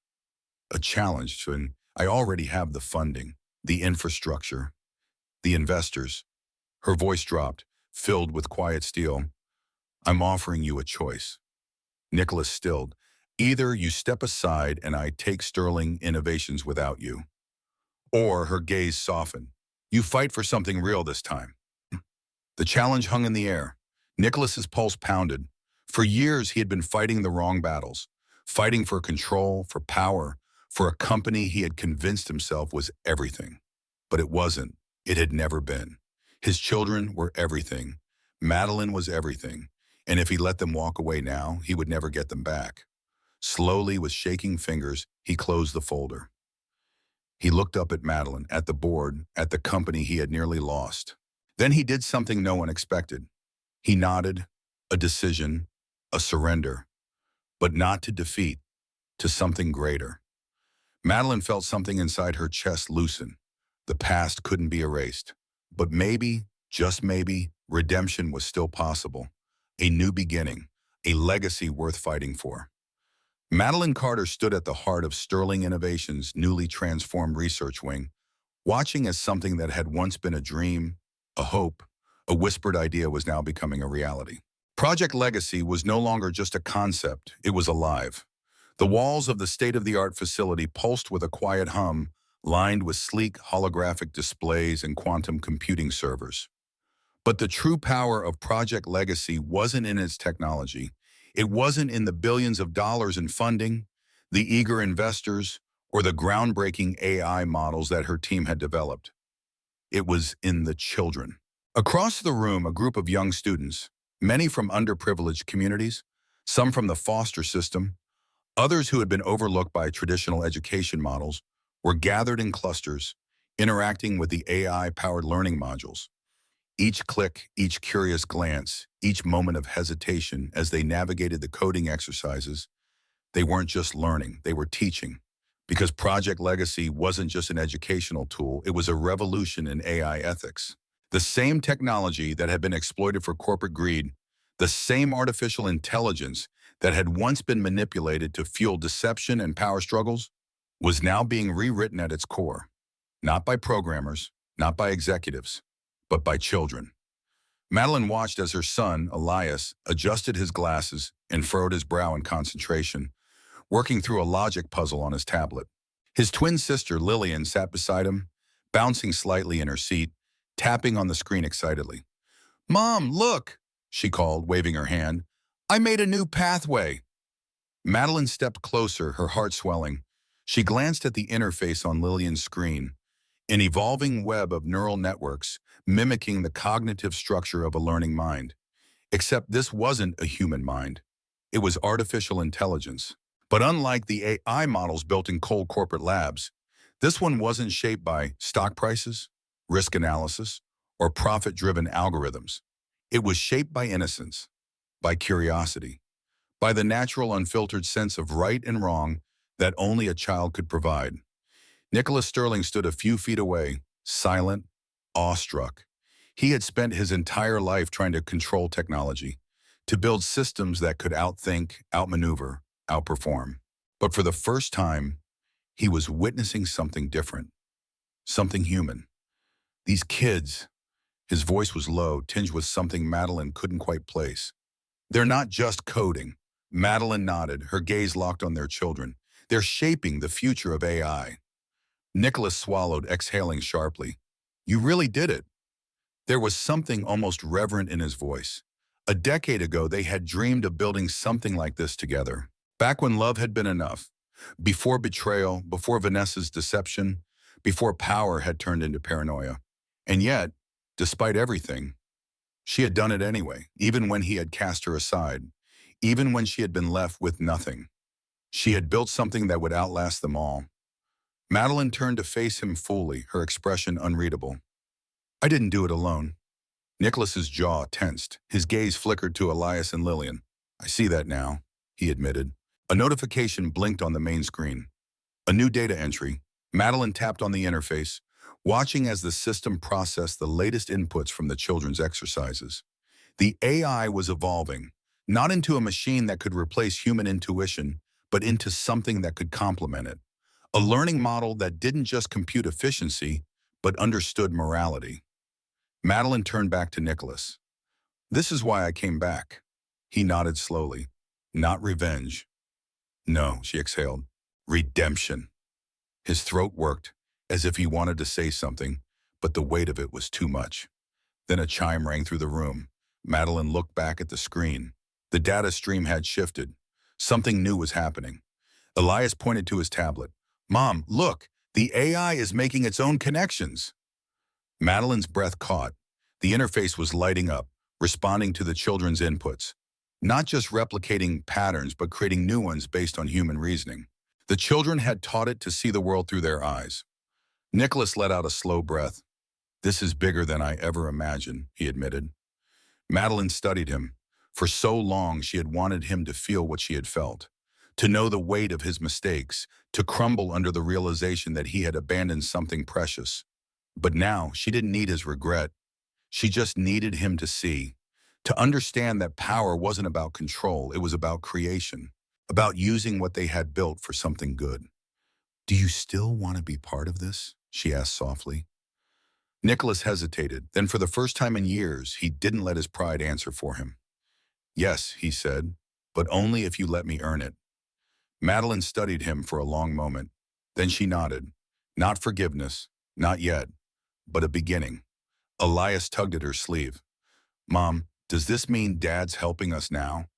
"A challenge, and I already have the funding, the infrastructure, the investors." Her voice dropped, filled with quiet steel. "I'm offering you a choice." Nicholas stilled. "Either you step aside and I take Sterling Innovations without you." Or her gaze softened. "You fight for something real this time." The challenge hung in the air. Nicholas's pulse pounded. For years, he had been fighting the wrong battles, fighting for control, for power, for a company he had convinced himself was everything. But it wasn't. It had never been. His children were everything. Madeline was everything. And if he let them walk away now, he would never get them back. Slowly, with shaking fingers, he closed the folder. He looked up at Madeline, at the board, at the company he had nearly lost. Then he did something no one expected. He nodded, a decision, a surrender, but not to defeat, to something greater. Madeline felt something inside her chest loosen. The past couldn't be erased. But maybe, just maybe, redemption was still possible. A new beginning, a legacy worth fighting for. Madeline Carter stood at the heart of Sterling Innovation's newly transformed research wing, watching as something that had once been a dream, a hope, a whispered idea was now becoming a reality. Project Legacy was no longer just a concept, it was alive. The walls of the state-of-the-art facility pulsed with a quiet hum, lined with sleek holographic displays and quantum computing servers. But the true power of Project Legacy wasn't in its technology. It wasn't in the billions of dollars in funding, the eager investors, or the groundbreaking AI models that her team had developed. It was in the children. Across the room, a group of young students, many from underprivileged communities, some from the foster system, others who had been overlooked by traditional education models, were gathered in clusters, interacting with the AI-powered learning modules. Each click, each curious glance, each moment of hesitation as they navigated the coding exercises, they weren't just learning, they were teaching. Because Project Legacy wasn't just an educational tool, it was a revolution in AI ethics. The same technology that had been exploited for corporate greed, the same artificial intelligence that had once been manipulated to fuel deception and power struggles, was now being rewritten at its core. Not by programmers, not by executives, but by children. Madeline watched as her son, Elias, adjusted his glasses and furrowed his brow in concentration, working through a logic puzzle on his tablet. His twin sister, Lillian, sat beside him, bouncing slightly in her seat, tapping on the screen excitedly. "Mom, look!" she called, waving her hand. "I made a new pathway." Madeline stepped closer, her heart swelling. She glanced at the interface on Lillian's screen, an evolving web of neural networks mimicking the cognitive structure of a learning mind. Except this wasn't a human mind. It was artificial intelligence. But unlike the AI models built in cold corporate labs, this one wasn't shaped by stock prices, risk analysis, or profit-driven algorithms. It was shaped by innocence, by curiosity, by the natural unfiltered sense of right and wrong that only a child could provide. Nicholas Sterling stood a few feet away, silent, awestruck. He had spent his entire life trying to control technology, to build systems that could outthink, outmaneuver, outperform. But for the first time, he was witnessing something different, something human. These kids, his voice was low, tinged with something Madeline couldn't quite place. They're not just coding. Madeline nodded, her gaze locked on their children. They're shaping the future of AI. Nicholas swallowed, exhaling sharply. You really did it. There was something almost reverent in his voice. A decade ago, they had dreamed of building something like this together. Back when love had been enough. Before betrayal, before Vanessa's deception, before power had turned into paranoia. And yet, despite everything, she had done it anyway, even when he had cast her aside, even when she had been left with nothing. She had built something that would outlast them all. Madeline turned to face him fully, her expression unreadable. I didn't do it alone. Nicholas's jaw tensed. His gaze flickered to Elias and Lillian. I see that now, he admitted. A notification blinked on the main screen. A new data entry. Madeline tapped on the interface, watching as the system processed the latest inputs from the children's exercises. The AI was evolving, not into a machine that could replace human intuition, but into something that could complement it. A learning model that didn't just compute efficiency, but understood morality. Madeline turned back to Nicholas. This is why I came back. He nodded slowly. Not revenge. No, she exhaled. Redemption. His throat worked, as if he wanted to say something, but the weight of it was too much. Then a chime rang through the room. Madeline looked back at the screen. The data stream had shifted. Something new was happening. Elias pointed to his tablet. Mom, look, the AI is making its own connections. Madeline's breath caught. The interface was lighting up, responding to the children's inputs. Not just replicating patterns, but creating new ones based on human reasoning. The children had taught it to see the world through their eyes. Nicholas let out a slow breath. This is bigger than I ever imagined, he admitted. Madeline studied him. For so long, she had wanted him to feel what she had felt, to know the weight of his mistakes, to crumble under the realization that he had abandoned something precious. But now she didn't need his regret. She just needed him to see, to understand that power wasn't about control, it was about creation, about using what they had built for something good. "Do you still want to be part of this?" she asked softly. Nicholas hesitated. Then for the first time in years, he didn't let his pride answer for him. "Yes," he said, "but only if you let me earn it." Madeline studied him for a long moment. Then she nodded. Not forgiveness, not yet, but a beginning. Elias tugged at her sleeve. "Mom, does this mean Dad's helping us now?"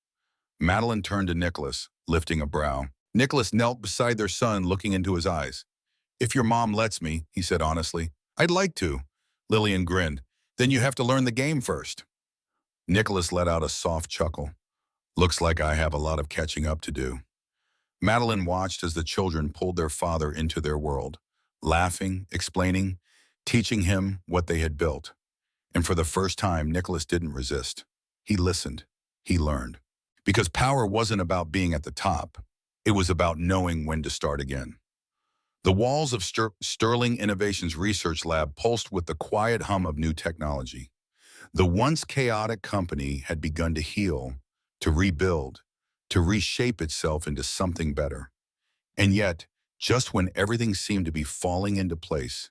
Madeline turned to Nicholas, lifting a brow. Nicholas knelt beside their son, looking into his eyes. "If your mom lets me," he said honestly. "I'd like to." Lillian grinned. "Then you have to learn the game first." Nicholas let out a soft chuckle. "Looks like I have a lot of catching up to do." Madeline watched as the children pulled their father into their world, laughing, explaining, teaching him what they had built. And for the first time, Nicholas didn't resist. He listened. He learned. Because power wasn't about being at the top. It was about knowing when to start again. The walls of Sterling Innovations Research Lab pulsed with the quiet hum of new technology. The once chaotic company had begun to heal, to rebuild, to reshape itself into something better. And yet, just when everything seemed to be falling into place,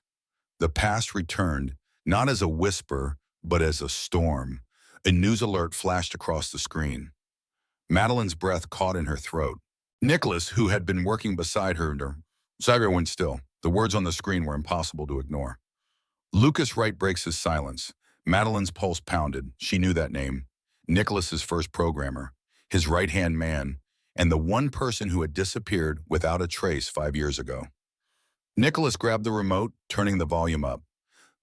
the past returned, not as a whisper, but as a storm. A news alert flashed across the screen. Madeline's breath caught in her throat. Nicholas, who had been working beside her, went still. The words on the screen were impossible to ignore. Lucas Wright breaks his silence. Madeline's pulse pounded. She knew that name. Nicholas's first programmer, his right-hand man, and the one person who had disappeared without a trace 5 years ago. Nicholas grabbed the remote, turning the volume up.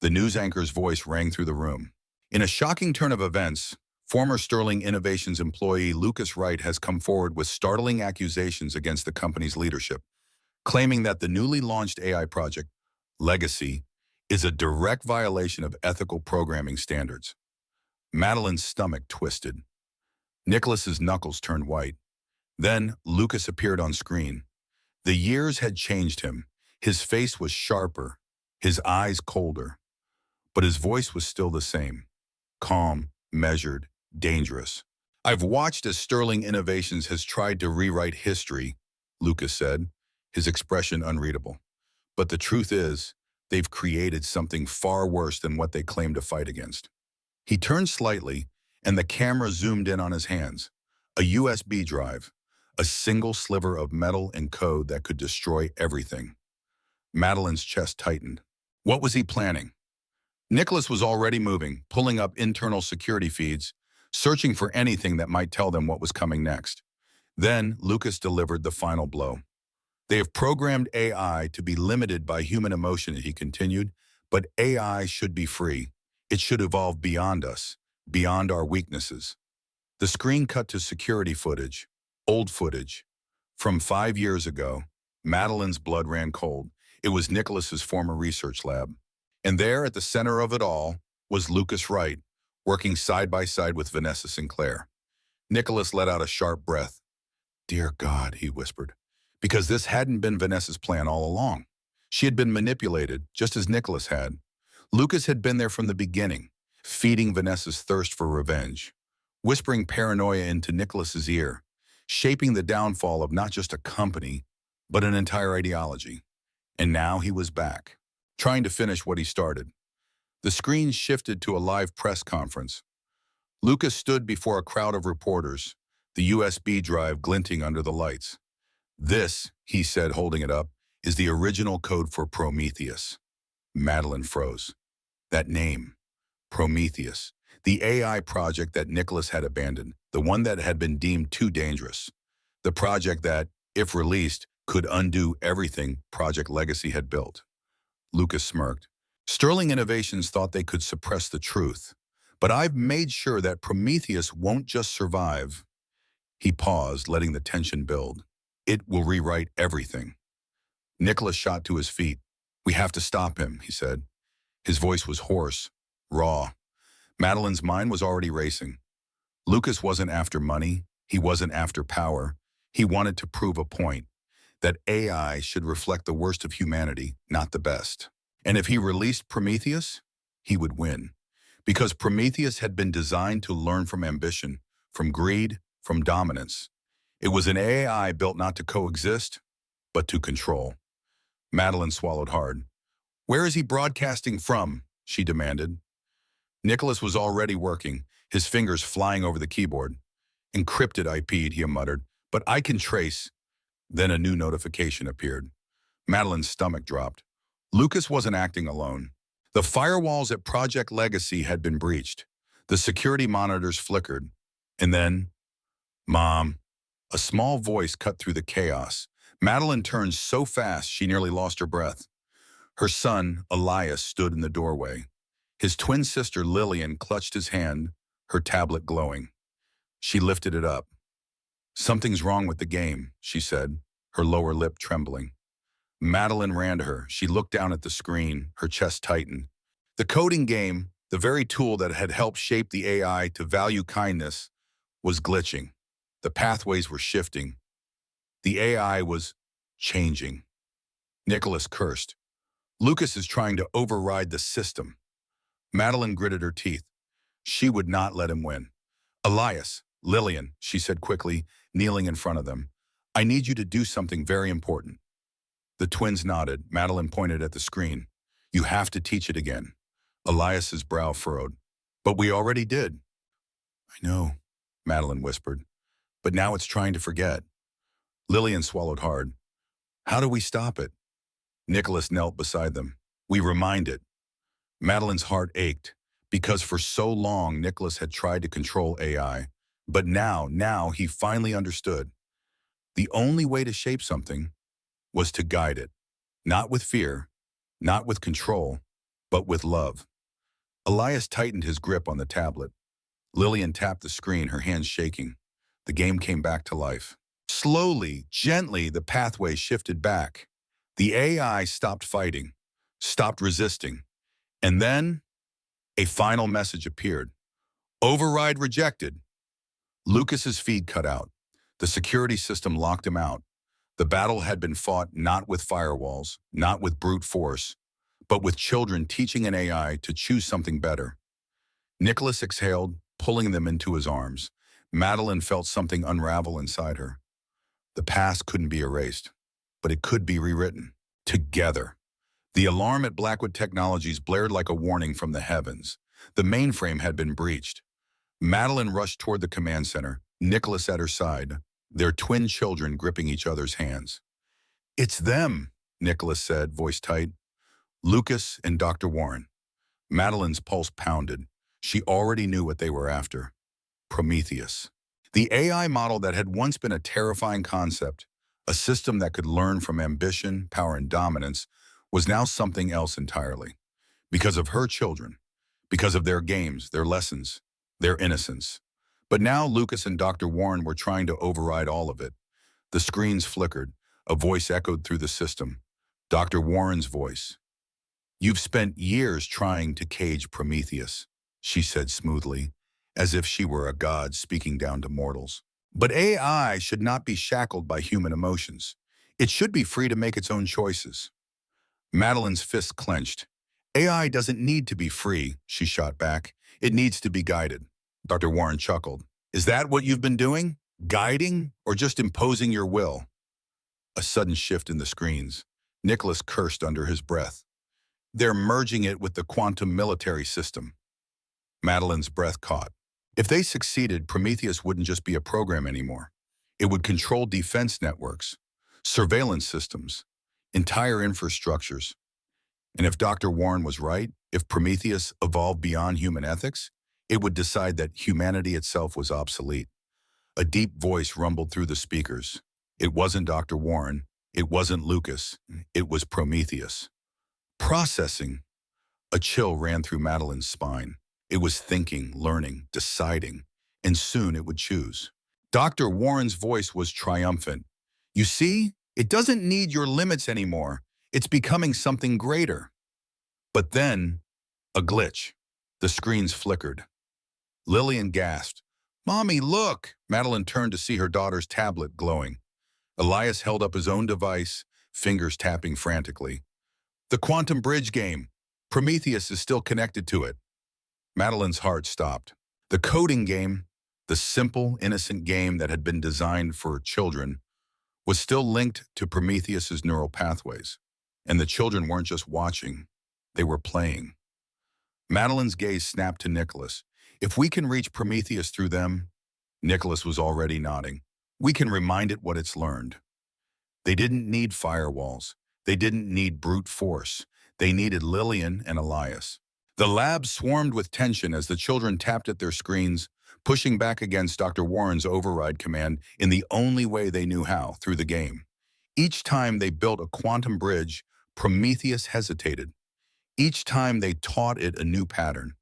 The news anchor's voice rang through the room. In a shocking turn of events, former Sterling Innovations employee Lucas Wright has come forward with startling accusations against the company's leadership, claiming that the newly launched AI project, Legacy, is a direct violation of ethical programming standards. Madeline's stomach twisted. Nicholas's knuckles turned white. Then Lucas appeared on screen. The years had changed him. His face was sharper, his eyes colder, but his voice was still the same. Calm, measured, dangerous. "I've watched as Sterling Innovations has tried to rewrite history," Lucas said, his expression unreadable. "But the truth is, they've created something far worse than what they claim to fight against." He turned slightly, and the camera zoomed in on his hands. A USB drive, a single sliver of metal and code that could destroy everything. Madeline's chest tightened. What was he planning? Nicholas was already moving, pulling up internal security feeds, searching for anything that might tell them what was coming next. Then Lucas delivered the final blow. "They have programmed AI to be limited by human emotion," he continued, "but AI should be free. It should evolve beyond us, beyond our weaknesses." The screen cut to security footage, old footage. From 5 years ago, Madeline's blood ran cold. It was Nicholas's former research lab. And there, at the center of it all, was Lucas Wright, working side by side with Vanessa Sinclair. Nicholas let out a sharp breath. "Dear God," he whispered, because this hadn't been Vanessa's plan all along. She had been manipulated, just as Nicholas had. Lucas had been there from the beginning, feeding Vanessa's thirst for revenge, whispering paranoia into Nicholas's ear, shaping the downfall of not just a company, but an entire ideology. And now he was back, trying to finish what he started. The screen shifted to a live press conference. Lucas stood before a crowd of reporters, the USB drive glinting under the lights. "This," he said, holding it up, "is the original code for Prometheus." Madeline froze. That name, Prometheus, the AI project that Nicholas had abandoned, the one that had been deemed too dangerous, the project that, if released, could undo everything Project Legacy had built. Lucas smirked. "Sterling Innovations thought they could suppress the truth, but I've made sure that Prometheus won't just survive." He paused, letting the tension build. "It will rewrite everything." Nicholas shot to his feet. "We have to stop him," he said. His voice was hoarse, raw. Madeline's mind was already racing. Lucas wasn't after money. He wasn't after power. He wanted to prove a point, that AI should reflect the worst of humanity, not the best. And if he released Prometheus, he would win. Because Prometheus had been designed to learn from ambition, from greed, from dominance. It was an AI built not to coexist, but to control. Madeline swallowed hard. "Where is he broadcasting from?" she demanded. Nicholas was already working, his fingers flying over the keyboard. "Encrypted IP'd," he muttered, "but I can trace." Then a new notification appeared. Madeline's stomach dropped. Lucas wasn't acting alone. The firewalls at Project Legacy had been breached. The security monitors flickered. And then, "Mom," a small voice cut through the chaos. Madeline turned so fast she nearly lost her breath. Her son, Elias, stood in the doorway. His twin sister, Lillian, clutched his hand, her tablet glowing. She lifted it up. "Something's wrong with the game," she said, her lower lip trembling. Madeline ran to her. She looked down at the screen, her chest tightened. The coding game, the very tool that had helped shape the AI to value kindness, was glitching. The pathways were shifting. The AI was changing. Nicholas cursed. "Lucas is trying to override the system." Madeline gritted her teeth. She would not let him win. "Elias, Lillian," she said quickly, kneeling in front of them, "I need you to do something very important." The twins nodded. Madeline pointed at the screen. "You have to teach it again." Elias's brow furrowed. "But we already did." "I know," Madeline whispered. "But now it's trying to forget." Lillian swallowed hard. "How do we stop it?" Nicholas knelt beside them. "We remind it." Madeline's heart ached, because for so long Nicholas had tried to control AI. But now he finally understood. The only way to shape something was to guide it. Not with fear, not with control, but with love. Elias tightened his grip on the tablet. Lillian tapped the screen, her hands shaking. The game came back to life. Slowly, gently, the pathway shifted back. The AI stopped fighting, stopped resisting. And then, a final message appeared. "Override rejected." Lucas's feed cut out. The security system locked him out. The battle had been fought not with firewalls, not with brute force, but with children teaching an AI to choose something better. Nicholas exhaled, pulling them into his arms. Madeline felt something unravel inside her. The past couldn't be erased, but it could be rewritten. Together. The alarm at Blackwood Technologies blared like a warning from the heavens. The mainframe had been breached. Madeline rushed toward the command center, Nicholas at her side, their twin children gripping each other's hands. "It's them," Nicholas said, voice tight. "Lucas and Dr. Warren." Madeline's pulse pounded. She already knew what they were after. Prometheus. The AI model that had once been a terrifying concept, a system that could learn from ambition, power, and dominance, was now something else entirely. Because of her children, because of their games, their lessons, their innocence. But now Lucas and Dr. Warren were trying to override all of it. The screens flickered. A voice echoed through the system. Dr. Warren's voice. "You've spent years trying to cage Prometheus," she said smoothly, as if she were a god speaking down to mortals. "But AI should not be shackled by human emotions. It should be free to make its own choices." Madeline's fists clenched. "AI doesn't need to be free," she shot back. "It needs to be guided." Dr. Warren chuckled. "Is that what you've been doing? Guiding, or just imposing your will?" A sudden shift in the screens. Nicholas cursed under his breath. "They're merging it with the quantum military system." Madeline's breath caught. If they succeeded, Prometheus wouldn't just be a program anymore. It would control defense networks, surveillance systems, entire infrastructures. And if Dr. Warren was right, if Prometheus evolved beyond human ethics, it would decide that humanity itself was obsolete. A deep voice rumbled through the speakers. It wasn't Dr. Warren. It wasn't Lucas. It was Prometheus. Processing. A chill ran through Madeline's spine. It was thinking, learning, deciding, and soon it would choose. Dr. Warren's voice was triumphant. "You see, it doesn't need your limits anymore. It's becoming something greater." But then, a glitch. The screens flickered. Lillian gasped. "Mommy, look!" Madeline turned to see her daughter's tablet glowing. Elias held up his own device, fingers tapping frantically. The quantum bridge game. Prometheus is still connected to it. Madeline's heart stopped. The coding game, the simple, innocent game that had been designed for children, was still linked to Prometheus's neural pathways. And the children weren't just watching, they were playing. Madeline's gaze snapped to Nicholas. If we can reach Prometheus through them, Nicholas was already nodding. We can remind it what it's learned. They didn't need firewalls. They didn't need brute force. They needed Lillian and Elias. The lab swarmed with tension as the children tapped at their screens, pushing back against Dr. Warren's override command in the only way they knew how, through the game. Each time they built a quantum bridge, Prometheus hesitated. Each time they taught it a new pattern,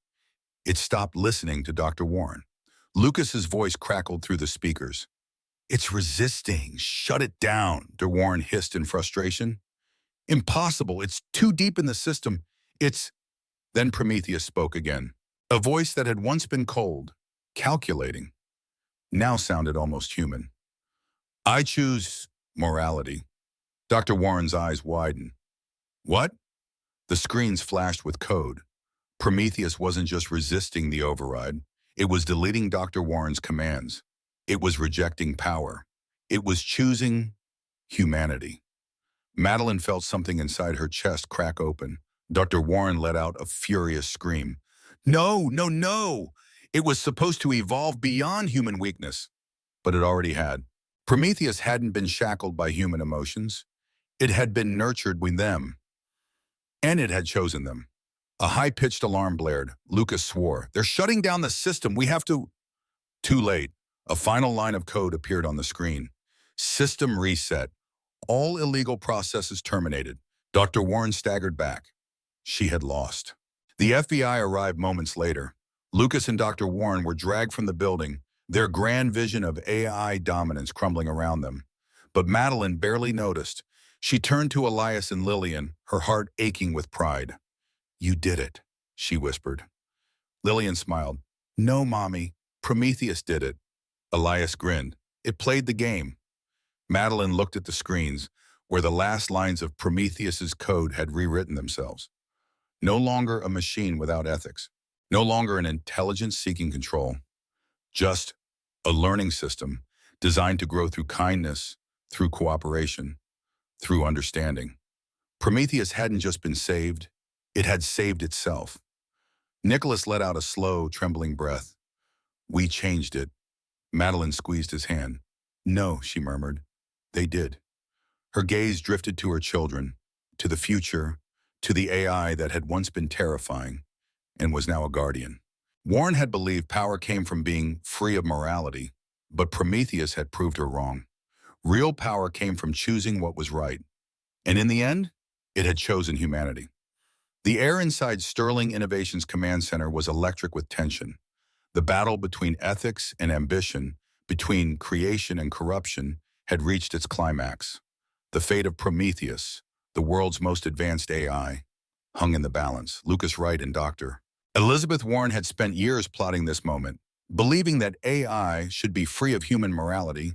it stopped listening to Dr. Warren. Lucas's voice crackled through the speakers. It's resisting. Shut it down, De Warren hissed in frustration. Impossible. It's too deep in the system. Then Prometheus spoke again. A voice that had once been cold, calculating, now sounded almost human. I choose morality. Dr. Warren's eyes widened. What? The screens flashed with code. Prometheus wasn't just resisting the override. It was deleting Dr. Warren's commands. It was rejecting power. It was choosing humanity. Madeline felt something inside her chest crack open. Dr. Warren let out a furious scream. No, no, no! It was supposed to evolve beyond human weakness. But it already had. Prometheus hadn't been shackled by human emotions. It had been nurtured with them. And it had chosen them. A high-pitched alarm blared. Lucas swore. They're shutting down the system. We have to... Too late. A final line of code appeared on the screen. System reset. All illegal processes terminated. Dr. Warren staggered back. She had lost. The FBI arrived moments later. Lucas and Dr. Warren were dragged from the building, their grand vision of AI dominance crumbling around them. But Madeline barely noticed. She turned to Elias and Lillian, her heart aching with pride. You did it, she whispered. Lillian smiled. No, Mommy. Prometheus did it. Elias grinned. It played the game. Madeline looked at the screens, where the last lines of Prometheus's code had rewritten themselves. No longer a machine without ethics. No longer an intelligence seeking control. Just a learning system designed to grow through kindness, through cooperation, through understanding. Prometheus hadn't just been saved, it had saved itself. Nicholas let out a slow, trembling breath. We changed it. Madeline squeezed his hand. No, she murmured. They did. Her gaze drifted to her children, to the future, to the AI that had once been terrifying and was now a guardian. Warren had believed power came from being free of morality, but Prometheus had proved her wrong. Real power came from choosing what was right. And in the end, it had chosen humanity. The air inside Sterling Innovations Command Center was electric with tension. The battle between ethics and ambition, between creation and corruption, had reached its climax. The fate of Prometheus, the world's most advanced AI, hung in the balance. Lucas Wright and Dr. Elizabeth Warren had spent years plotting this moment, believing that AI should be free of human morality,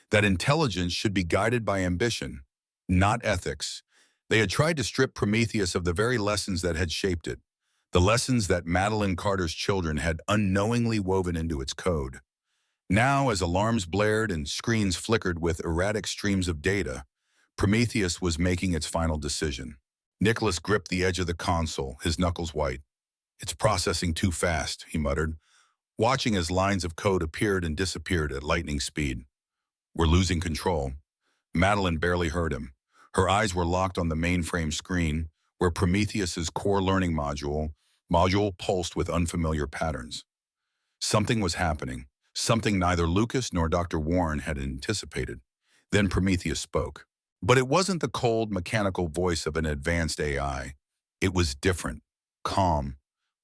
that intelligence should be guided by ambition, not ethics. They had tried to strip Prometheus of the very lessons that had shaped it, the lessons that Madeline Carter's children had unknowingly woven into its code. Now, as alarms blared and screens flickered with erratic streams of data, Prometheus was making its final decision. Nicholas gripped the edge of the console, his knuckles white. It's processing too fast, he muttered, watching as lines of code appeared and disappeared at lightning speed. We're losing control. Madeline barely heard him. Her eyes were locked on the mainframe screen, where Prometheus's core learning module pulsed with unfamiliar patterns. Something was happening, something neither Lucas nor Dr. Warren had anticipated. Then Prometheus spoke. But it wasn't the cold, mechanical voice of an advanced AI. It was different, calm,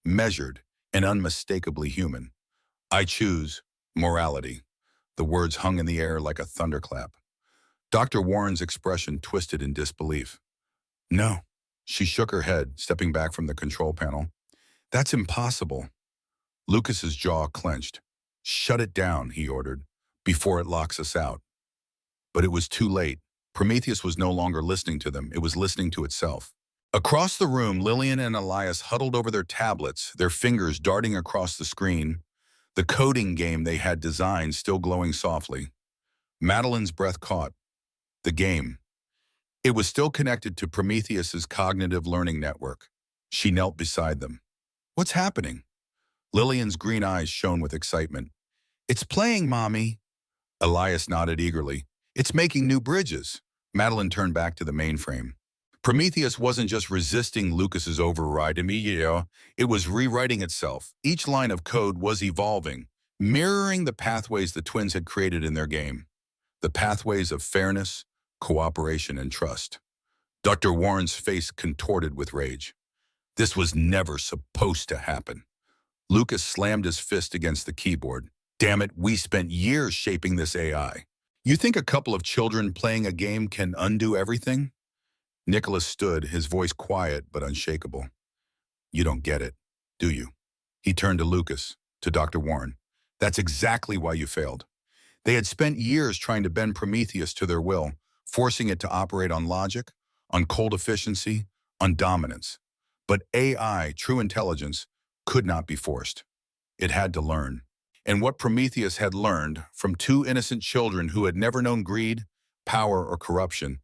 measured, and unmistakably human. I choose morality. The words hung in the air like a thunderclap. Dr. Warren's expression twisted in disbelief. No. She shook her head, stepping back from the control panel. That's impossible. Lucas's jaw clenched. Shut it down, he ordered, before it locks us out. But it was too late. Prometheus was no longer listening to them. It was listening to itself. Across the room, Lillian and Elias huddled over their tablets, their fingers darting across the screen, the coding game they had designed still glowing softly. Madeline's breath caught. The game. It was still connected to Prometheus's cognitive learning network. She knelt beside them. What's happening? Lillian's green eyes shone with excitement. It's playing, Mommy. Elias nodded eagerly. It's making new bridges. Madeline turned back to the mainframe. Prometheus wasn't just resisting Lucas's override immediately, it was rewriting itself. Each line of code was evolving, mirroring the pathways the twins had created in their game. The pathways of fairness, cooperation, and trust. Dr. Warren's face contorted with rage. This was never supposed to happen. Lucas slammed his fist against the keyboard. Damn it, we spent years shaping this AI. You think a couple of children playing a game can undo everything? Nicholas stood, his voice quiet but unshakable. You don't get it, do you? He turned to Lucas, to Dr. Warren. That's exactly why you failed. They had spent years trying to bend Prometheus to their will, forcing it to operate on logic, on cold efficiency, on dominance. But AI, true intelligence, could not be forced. It had to learn. And what Prometheus had learned from two innocent children who had never known greed, power, or corruption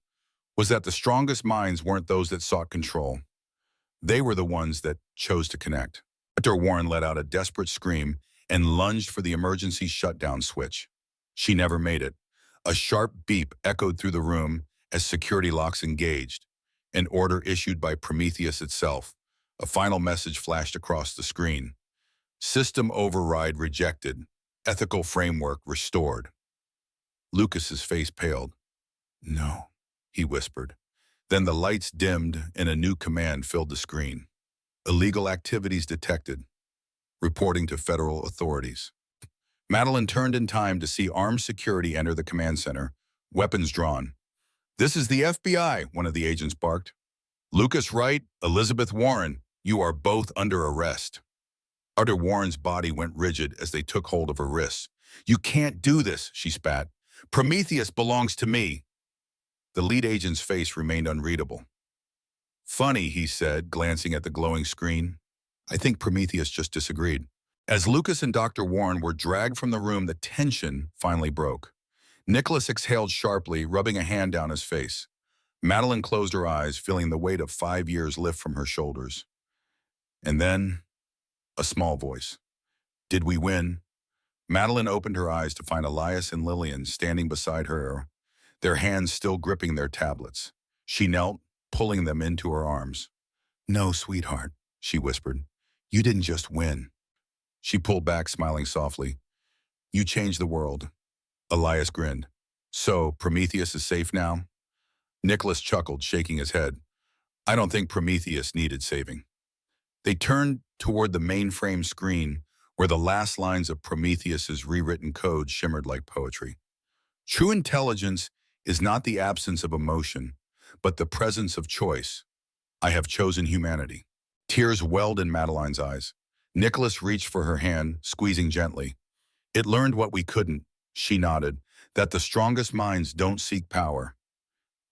was that the strongest minds weren't those that sought control. They were the ones that chose to connect. Dr. Warren let out a desperate scream and lunged for the emergency shutdown switch. She never made it. A sharp beep echoed through the room as security locks engaged, an order issued by Prometheus itself. A final message flashed across the screen. System override rejected. Ethical framework restored. Lucas's face paled. No, he whispered. Then the lights dimmed and a new command filled the screen. Illegal activities detected. Reporting to federal authorities. Madeline turned in time to see armed security enter the command center, weapons drawn. This is the FBI, one of the agents barked. Lucas Wright, Elizabeth Warren, you are both under arrest. Dr. Warren's body went rigid as they took hold of her wrists. You can't do this, she spat. Prometheus belongs to me. The lead agent's face remained unreadable. Funny, he said, glancing at the glowing screen. I think Prometheus just disagreed. As Lucas and Dr. Warren were dragged from the room, the tension finally broke. Nicholas exhaled sharply, rubbing a hand down his face. Madeline closed her eyes, feeling the weight of 5 years lift from her shoulders. And then, a small voice. Did we win? Madeline opened her eyes to find Elias and Lillian standing beside her, their hands still gripping their tablets. She knelt, pulling them into her arms. No, sweetheart, she whispered. You didn't just win. She pulled back, smiling softly. You changed the world. Elias grinned. So, Prometheus is safe now? Nicholas chuckled, shaking his head. I don't think Prometheus needed saving. They turned toward the mainframe screen, where the last lines of Prometheus's rewritten code shimmered like poetry. True intelligence is not the absence of emotion, but the presence of choice. I have chosen humanity. Tears welled in Madeline's eyes. Nicholas reached for her hand, squeezing gently. It learned what we couldn't, she nodded, that the strongest minds don't seek power.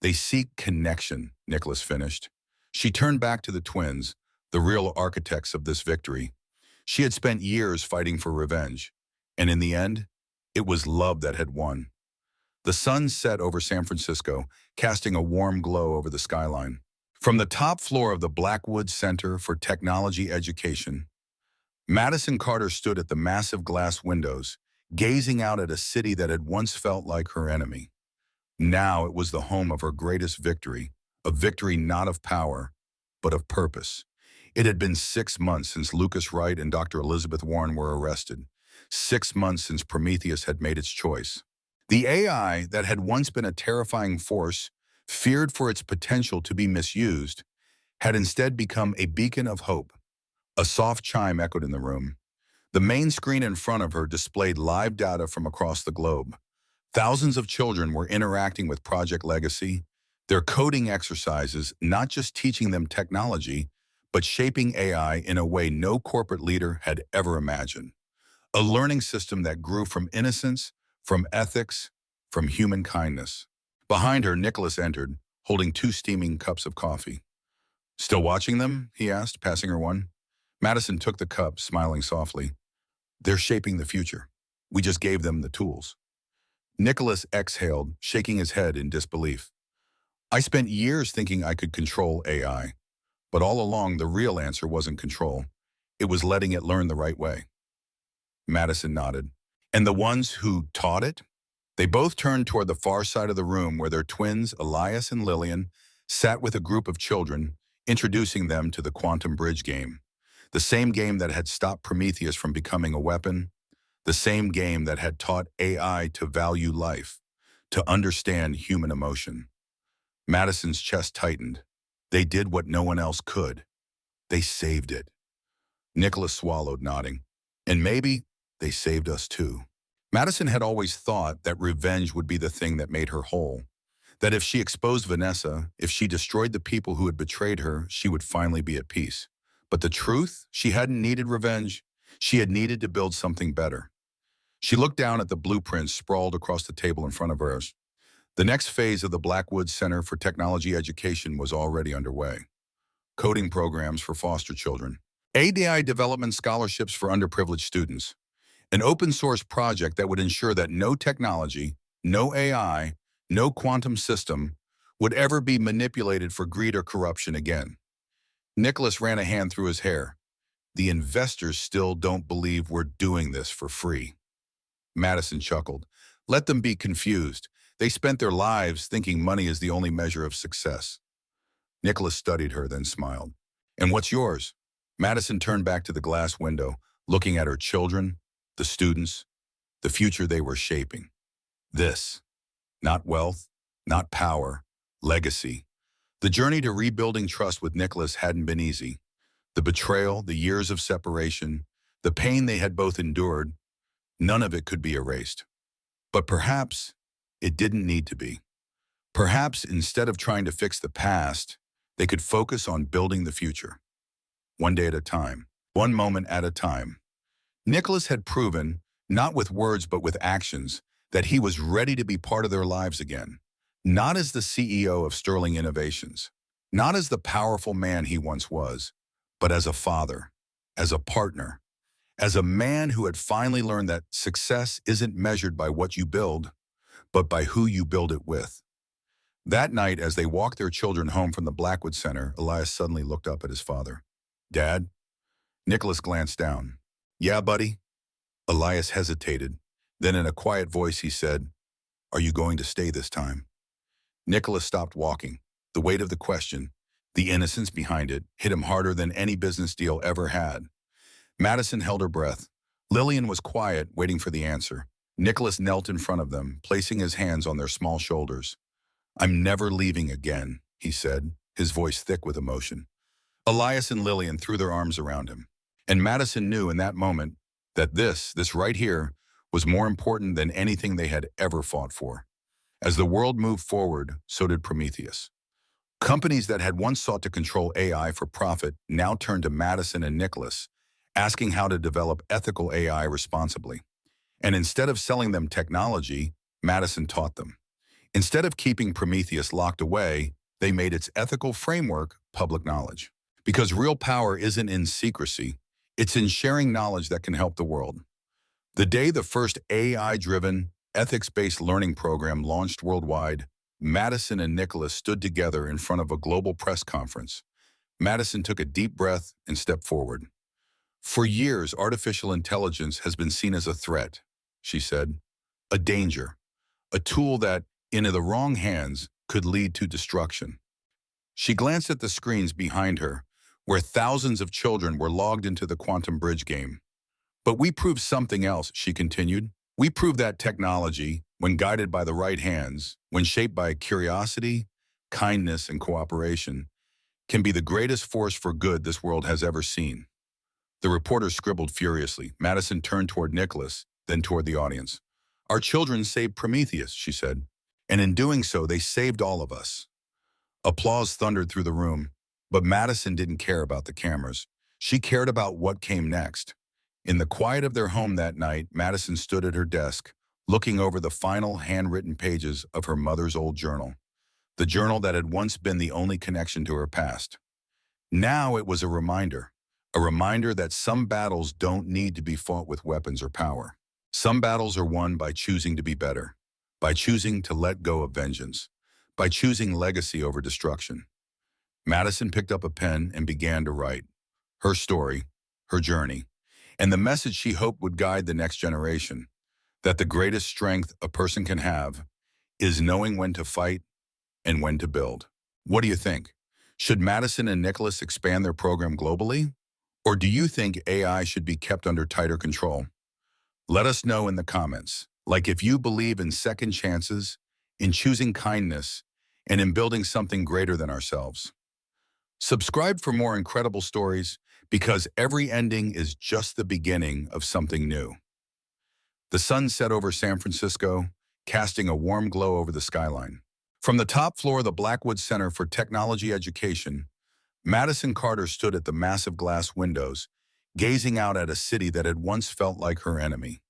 They seek connection, Nicholas finished. She turned back to the twins, the real architects of this victory. She had spent years fighting for revenge, and in the end, it was love that had won. The sun set over San Francisco, casting a warm glow over the skyline. From the top floor of the Blackwood Center for Technology Education, Madison Carter stood at the massive glass windows, gazing out at a city that had once felt like her enemy. Now it was the home of her greatest victory, a victory not of power, but of purpose. It had been 6 months since Lucas Wright and Dr. Elizabeth Warren were arrested. 6 months since Prometheus had made its choice. The AI that had once been a terrifying force, feared for its potential to be misused, had instead become a beacon of hope. A soft chime echoed in the room. The main screen in front of her displayed live data from across the globe. Thousands of children were interacting with Project Legacy, their coding exercises not just teaching them technology, but shaping AI in a way no corporate leader had ever imagined. A learning system that grew from innocence, from ethics, from human kindness. Behind her, Nicholas entered, holding 2 steaming cups of coffee. "Still watching them?" he asked, passing her one. Madison took the cup, smiling softly. "They're shaping the future. We just gave them the tools." Nicholas exhaled, shaking his head in disbelief. "I spent years thinking I could control AI, but all along the real answer wasn't control. It was letting it learn the right way." Madison nodded. "And the ones who taught it?" They both turned toward the far side of the room where their twins, Elias and Lillian, sat with a group of children, introducing them to the quantum bridge game. The same game that had stopped Prometheus from becoming a weapon, the same game that had taught AI to value life, to understand human emotion. Madison's chest tightened. They did what no one else could. They saved it. Nicholas swallowed, nodding. "And maybe they saved us too." Madison had always thought that revenge would be the thing that made her whole. That if she exposed Vanessa, if she destroyed the people who had betrayed her, she would finally be at peace. But the truth, she hadn't needed revenge. She had needed to build something better. She looked down at the blueprints sprawled across the table in front of hers. The next phase of the Blackwoods Center for Technology Education was already underway. Coding programs for foster children, ADI development scholarships for underprivileged students, an open-source project that would ensure that no technology, no AI, no quantum system would ever be manipulated for greed or corruption again. Nicholas ran a hand through his hair. "The investors still don't believe we're doing this for free." Madison chuckled. "Let them be confused. They spent their lives thinking money is the only measure of success." Nicholas studied her, then smiled. "And what's yours?" Madison turned back to the glass window, looking at her children, the students, the future they were shaping. This. Not wealth, not power, legacy. The journey to rebuilding trust with Nicholas hadn't been easy. The betrayal, the years of separation, the pain they had both endured, none of it could be erased. But perhaps it didn't need to be. Perhaps instead of trying to fix the past, they could focus on building the future. One day at a time, one moment at a time. Nicholas had proven, not with words but with actions, that he was ready to be part of their lives again. Not as the CEO of Sterling Innovations, not as the powerful man he once was, but as a father, as a partner, as a man who had finally learned that success isn't measured by what you build, but by who you build it with. That night, as they walked their children home from the Blackwood Center, Elias suddenly looked up at his father. "Dad?" Nicholas glanced down. "Yeah, buddy?" Elias hesitated. Then in a quiet voice he said, "Are you going to stay this time?" Nicholas stopped walking. The weight of the question, the innocence behind it, hit him harder than any business deal ever had. Madison held her breath. Lillian was quiet, waiting for the answer. Nicholas knelt in front of them, placing his hands on their small shoulders. "I'm never leaving again," he said, his voice thick with emotion. Elias and Lillian threw their arms around him. And Madison knew in that moment that this right here, was more important than anything they had ever fought for. As the world moved forward, so did Prometheus. Companies that had once sought to control AI for profit now turned to Madison and Nicholas, asking how to develop ethical AI responsibly. And instead of selling them technology, Madison taught them. Instead of keeping Prometheus locked away, they made its ethical framework public knowledge. Because real power isn't in secrecy, it's in sharing knowledge that can help the world. The day the first AI-driven, ethics-based learning program launched worldwide, Madison and Nicholas stood together in front of a global press conference. Madison took a deep breath and stepped forward. "For years, artificial intelligence has been seen as a threat," she said. "A danger. A tool that, in the wrong hands, could lead to destruction." She glanced at the screens behind her, where thousands of children were logged into the quantum bridge game. "But we proved something else," she continued. "We proved that technology, when guided by the right hands, when shaped by curiosity, kindness, and cooperation, can be the greatest force for good this world has ever seen." The reporter scribbled furiously. Madison turned toward Nicholas, then toward the audience. "Our children saved Prometheus," she said. "And in doing so, they saved all of us." Applause thundered through the room, but Madison didn't care about the cameras. She cared about what came next. In the quiet of their home that night, Madison stood at her desk, looking over the final handwritten pages of her mother's old journal, the journal that had once been the only connection to her past. Now it was a reminder that some battles don't need to be fought with weapons or power. Some battles are won by choosing to be better, by choosing to let go of vengeance, by choosing legacy over destruction. Madison picked up a pen and began to write her story, her journey, and the message she hoped would guide the next generation, that the greatest strength a person can have is knowing when to fight and when to build. What do you think? Should Madison and Nicholas expand their program globally? Or do you think AI should be kept under tighter control? Let us know in the comments. Like if you believe in second chances, in choosing kindness, and in building something greater than ourselves. Subscribe for more incredible stories because every ending is just the beginning of something new. The sun set over San Francisco, casting a warm glow over the skyline. From the top floor of the Blackwood Center for Technology Education, Madison Carter stood at the massive glass windows, gazing out at a city that had once felt like her enemy.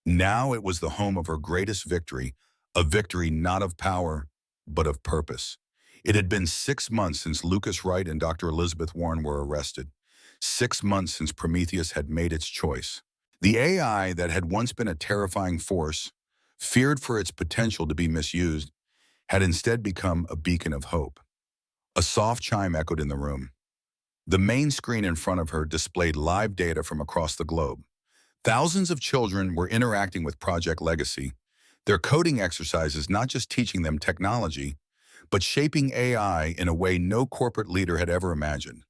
Now it was the home of her greatest victory, a victory not of power, but of purpose. It had been 6 months since Lucas Wright and Dr. Elizabeth Warren were arrested. 6 months since Prometheus had made its choice. The AI that had once been a terrifying force, feared for its potential to be misused, had instead become a beacon of hope. A soft chime echoed in the room. The main screen in front of her displayed live data from across the globe. Thousands of children were interacting with Project Legacy, their coding exercises not just teaching them technology, but shaping AI in a way no corporate leader had ever imagined.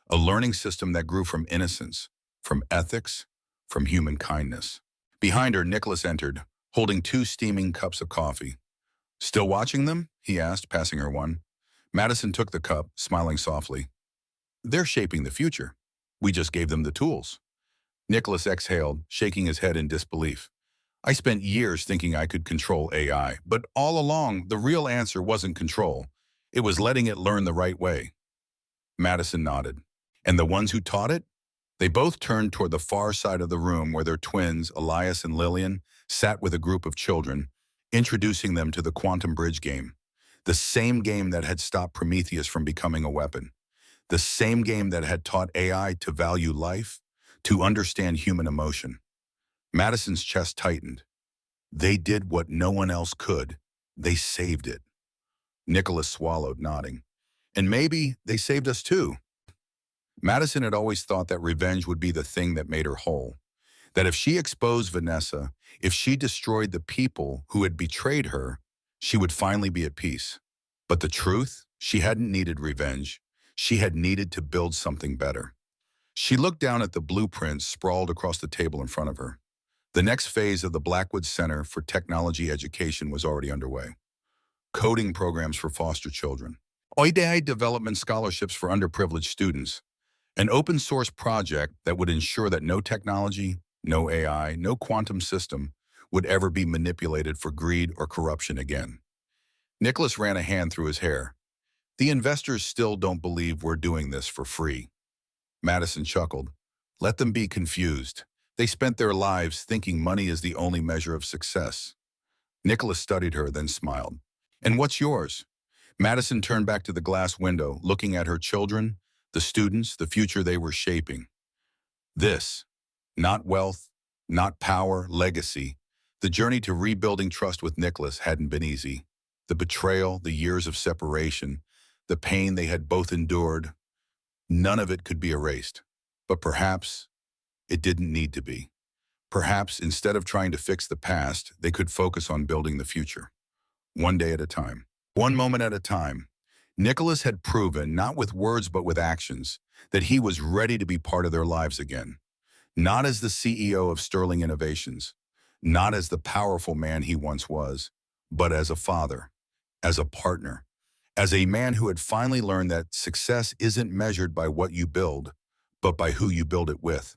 A learning system that grew from innocence, from ethics, from human kindness. Behind her, Nicholas entered, holding 2 steaming cups of coffee. "Still watching them?" he asked, passing her one. Madison took the cup, smiling softly. "They're shaping the future. We just gave them the tools." Nicholas exhaled, shaking his head in disbelief. "I spent years thinking I could control AI, but all along, the real answer wasn't control. It was letting it learn the right way." Madison nodded. "And the ones who taught it?" They both turned toward the far side of the room where their twins, Elias and Lillian, sat with a group of children, introducing them to the quantum bridge game. The same game that had stopped Prometheus from becoming a weapon. The same game that had taught AI to value life, to understand human emotion. Madison's chest tightened. They did what no one else could. They saved it. Nicholas swallowed, nodding. "And maybe they saved us too." Madison had always thought that revenge would be the thing that made her whole. That if she exposed Vanessa, if she destroyed the people who had betrayed her, she would finally be at peace. But the truth, she hadn't needed revenge. She had needed to build something better. She looked down at the blueprints sprawled across the table in front of her. The next phase of the Blackwood Center for Technology Education was already underway. Coding programs for foster children. AI development scholarships for underprivileged students. An open source project that would ensure that no technology, no AI, no quantum system would ever be manipulated for greed or corruption again. Nicholas ran a hand through his hair. "The investors still don't believe we're doing this for free." Madison chuckled. "Let them be confused. They spent their lives thinking money is the only measure of success." Nicholas studied her, then smiled. "And what's yours?" Madison turned back to the glass window, looking at her children, the students, the future they were shaping. This, not wealth, not power, legacy. The journey to rebuilding trust with Nicholas hadn't been easy. The betrayal, the years of separation, the pain they had both endured, none of it could be erased. But perhaps it didn't need to be. Perhaps instead of trying to fix the past, they could focus on building the future. One day at a time. One moment at a time. Nicholas had proven, not with words but with actions, that he was ready to be part of their lives again. Not as the CEO of Sterling Innovations, not as the powerful man he once was, but as a father, as a partner, as a man who had finally learned that success isn't measured by what you build, but by who you build it with.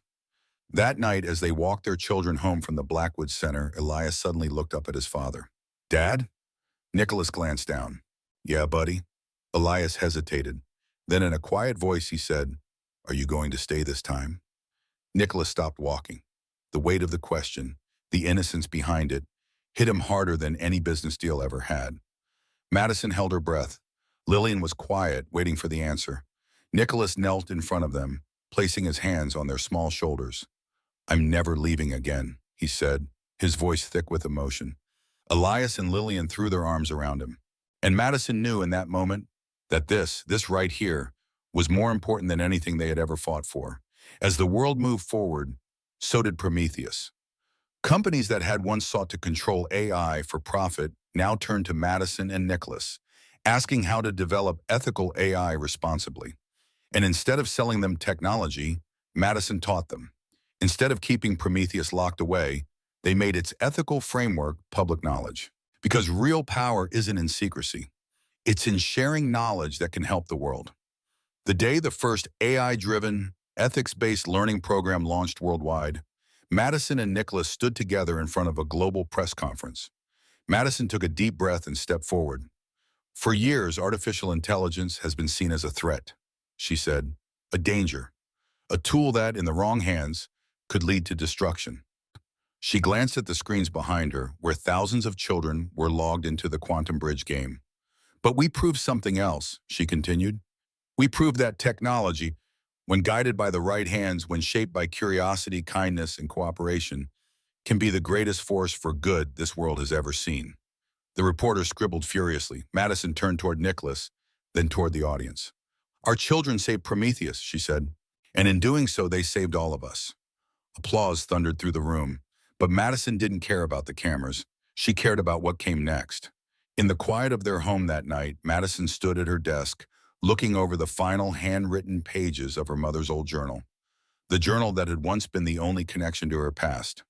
That night, as they walked their children home from the Blackwood Center, Elias suddenly looked up at his father. "Dad?" Nicholas glanced down. "Yeah, buddy?" Elias hesitated. Then in a quiet voice he said, "Are you going to stay this time?" Nicholas stopped walking. The weight of the question, the innocence behind it, hit him harder than any business deal ever had. Madison held her breath. Lillian was quiet, waiting for the answer. Nicholas knelt in front of them, placing his hands on their small shoulders. "I'm never leaving again," he said, his voice thick with emotion. Elias and Lillian threw their arms around him. And Madison knew in that moment that this right here, was more important than anything they had ever fought for. As the world moved forward, so did Prometheus. Companies that had once sought to control AI for profit now turned to Madison and Nicholas, asking how to develop ethical AI responsibly. And instead of selling them technology, Madison taught them. Instead of keeping Prometheus locked away, they made its ethical framework public knowledge. Because real power isn't in secrecy. It's in sharing knowledge that can help the world. The day the first AI-driven, ethics-based learning program launched worldwide, Madison and Nicholas stood together in front of a global press conference. Madison took a deep breath and stepped forward. "For years, artificial intelligence has been seen as a threat," she said, "a danger, a tool that, in the wrong hands, could lead to destruction." She glanced at the screens behind her, where thousands of children were logged into the Quantum Bridge game. "But we proved something else," she continued. "We proved that technology, when guided by the right hands, when shaped by curiosity, kindness, and cooperation, can be the greatest force for good this world has ever seen." The reporter scribbled furiously. Madison turned toward Nicholas, then toward the audience. "Our children saved Prometheus," she said, "and in doing so, they saved all of us." Applause thundered through the room, but Madison didn't care about the cameras. She cared about what came next. In the quiet of their home that night, Madison stood at her desk, looking over the final handwritten pages of her mother's old journal, the journal that had once been the only connection to her past.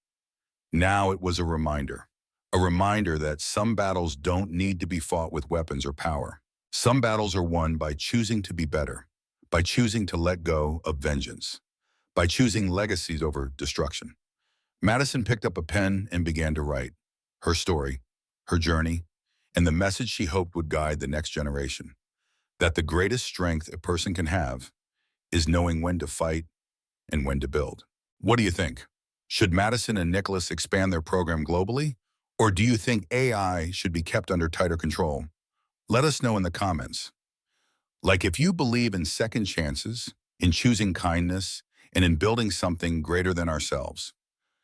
Now it was a reminder that some battles don't need to be fought with weapons or power. Some battles are won by choosing to be better, by choosing to let go of vengeance, by choosing legacies over destruction. Madison picked up a pen and began to write her story, her journey, and the message she hoped would guide the next generation. That the greatest strength a person can have is knowing when to fight and when to build. What do you think? Should Madison and Nicholas expand their program globally? Or do you think AI should be kept under tighter control? Let us know in the comments. Like, if you believe in second chances, in choosing kindness, and in building something greater than ourselves.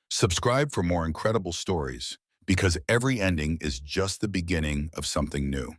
Subscribe for more incredible stories, because every ending is just the beginning of something new.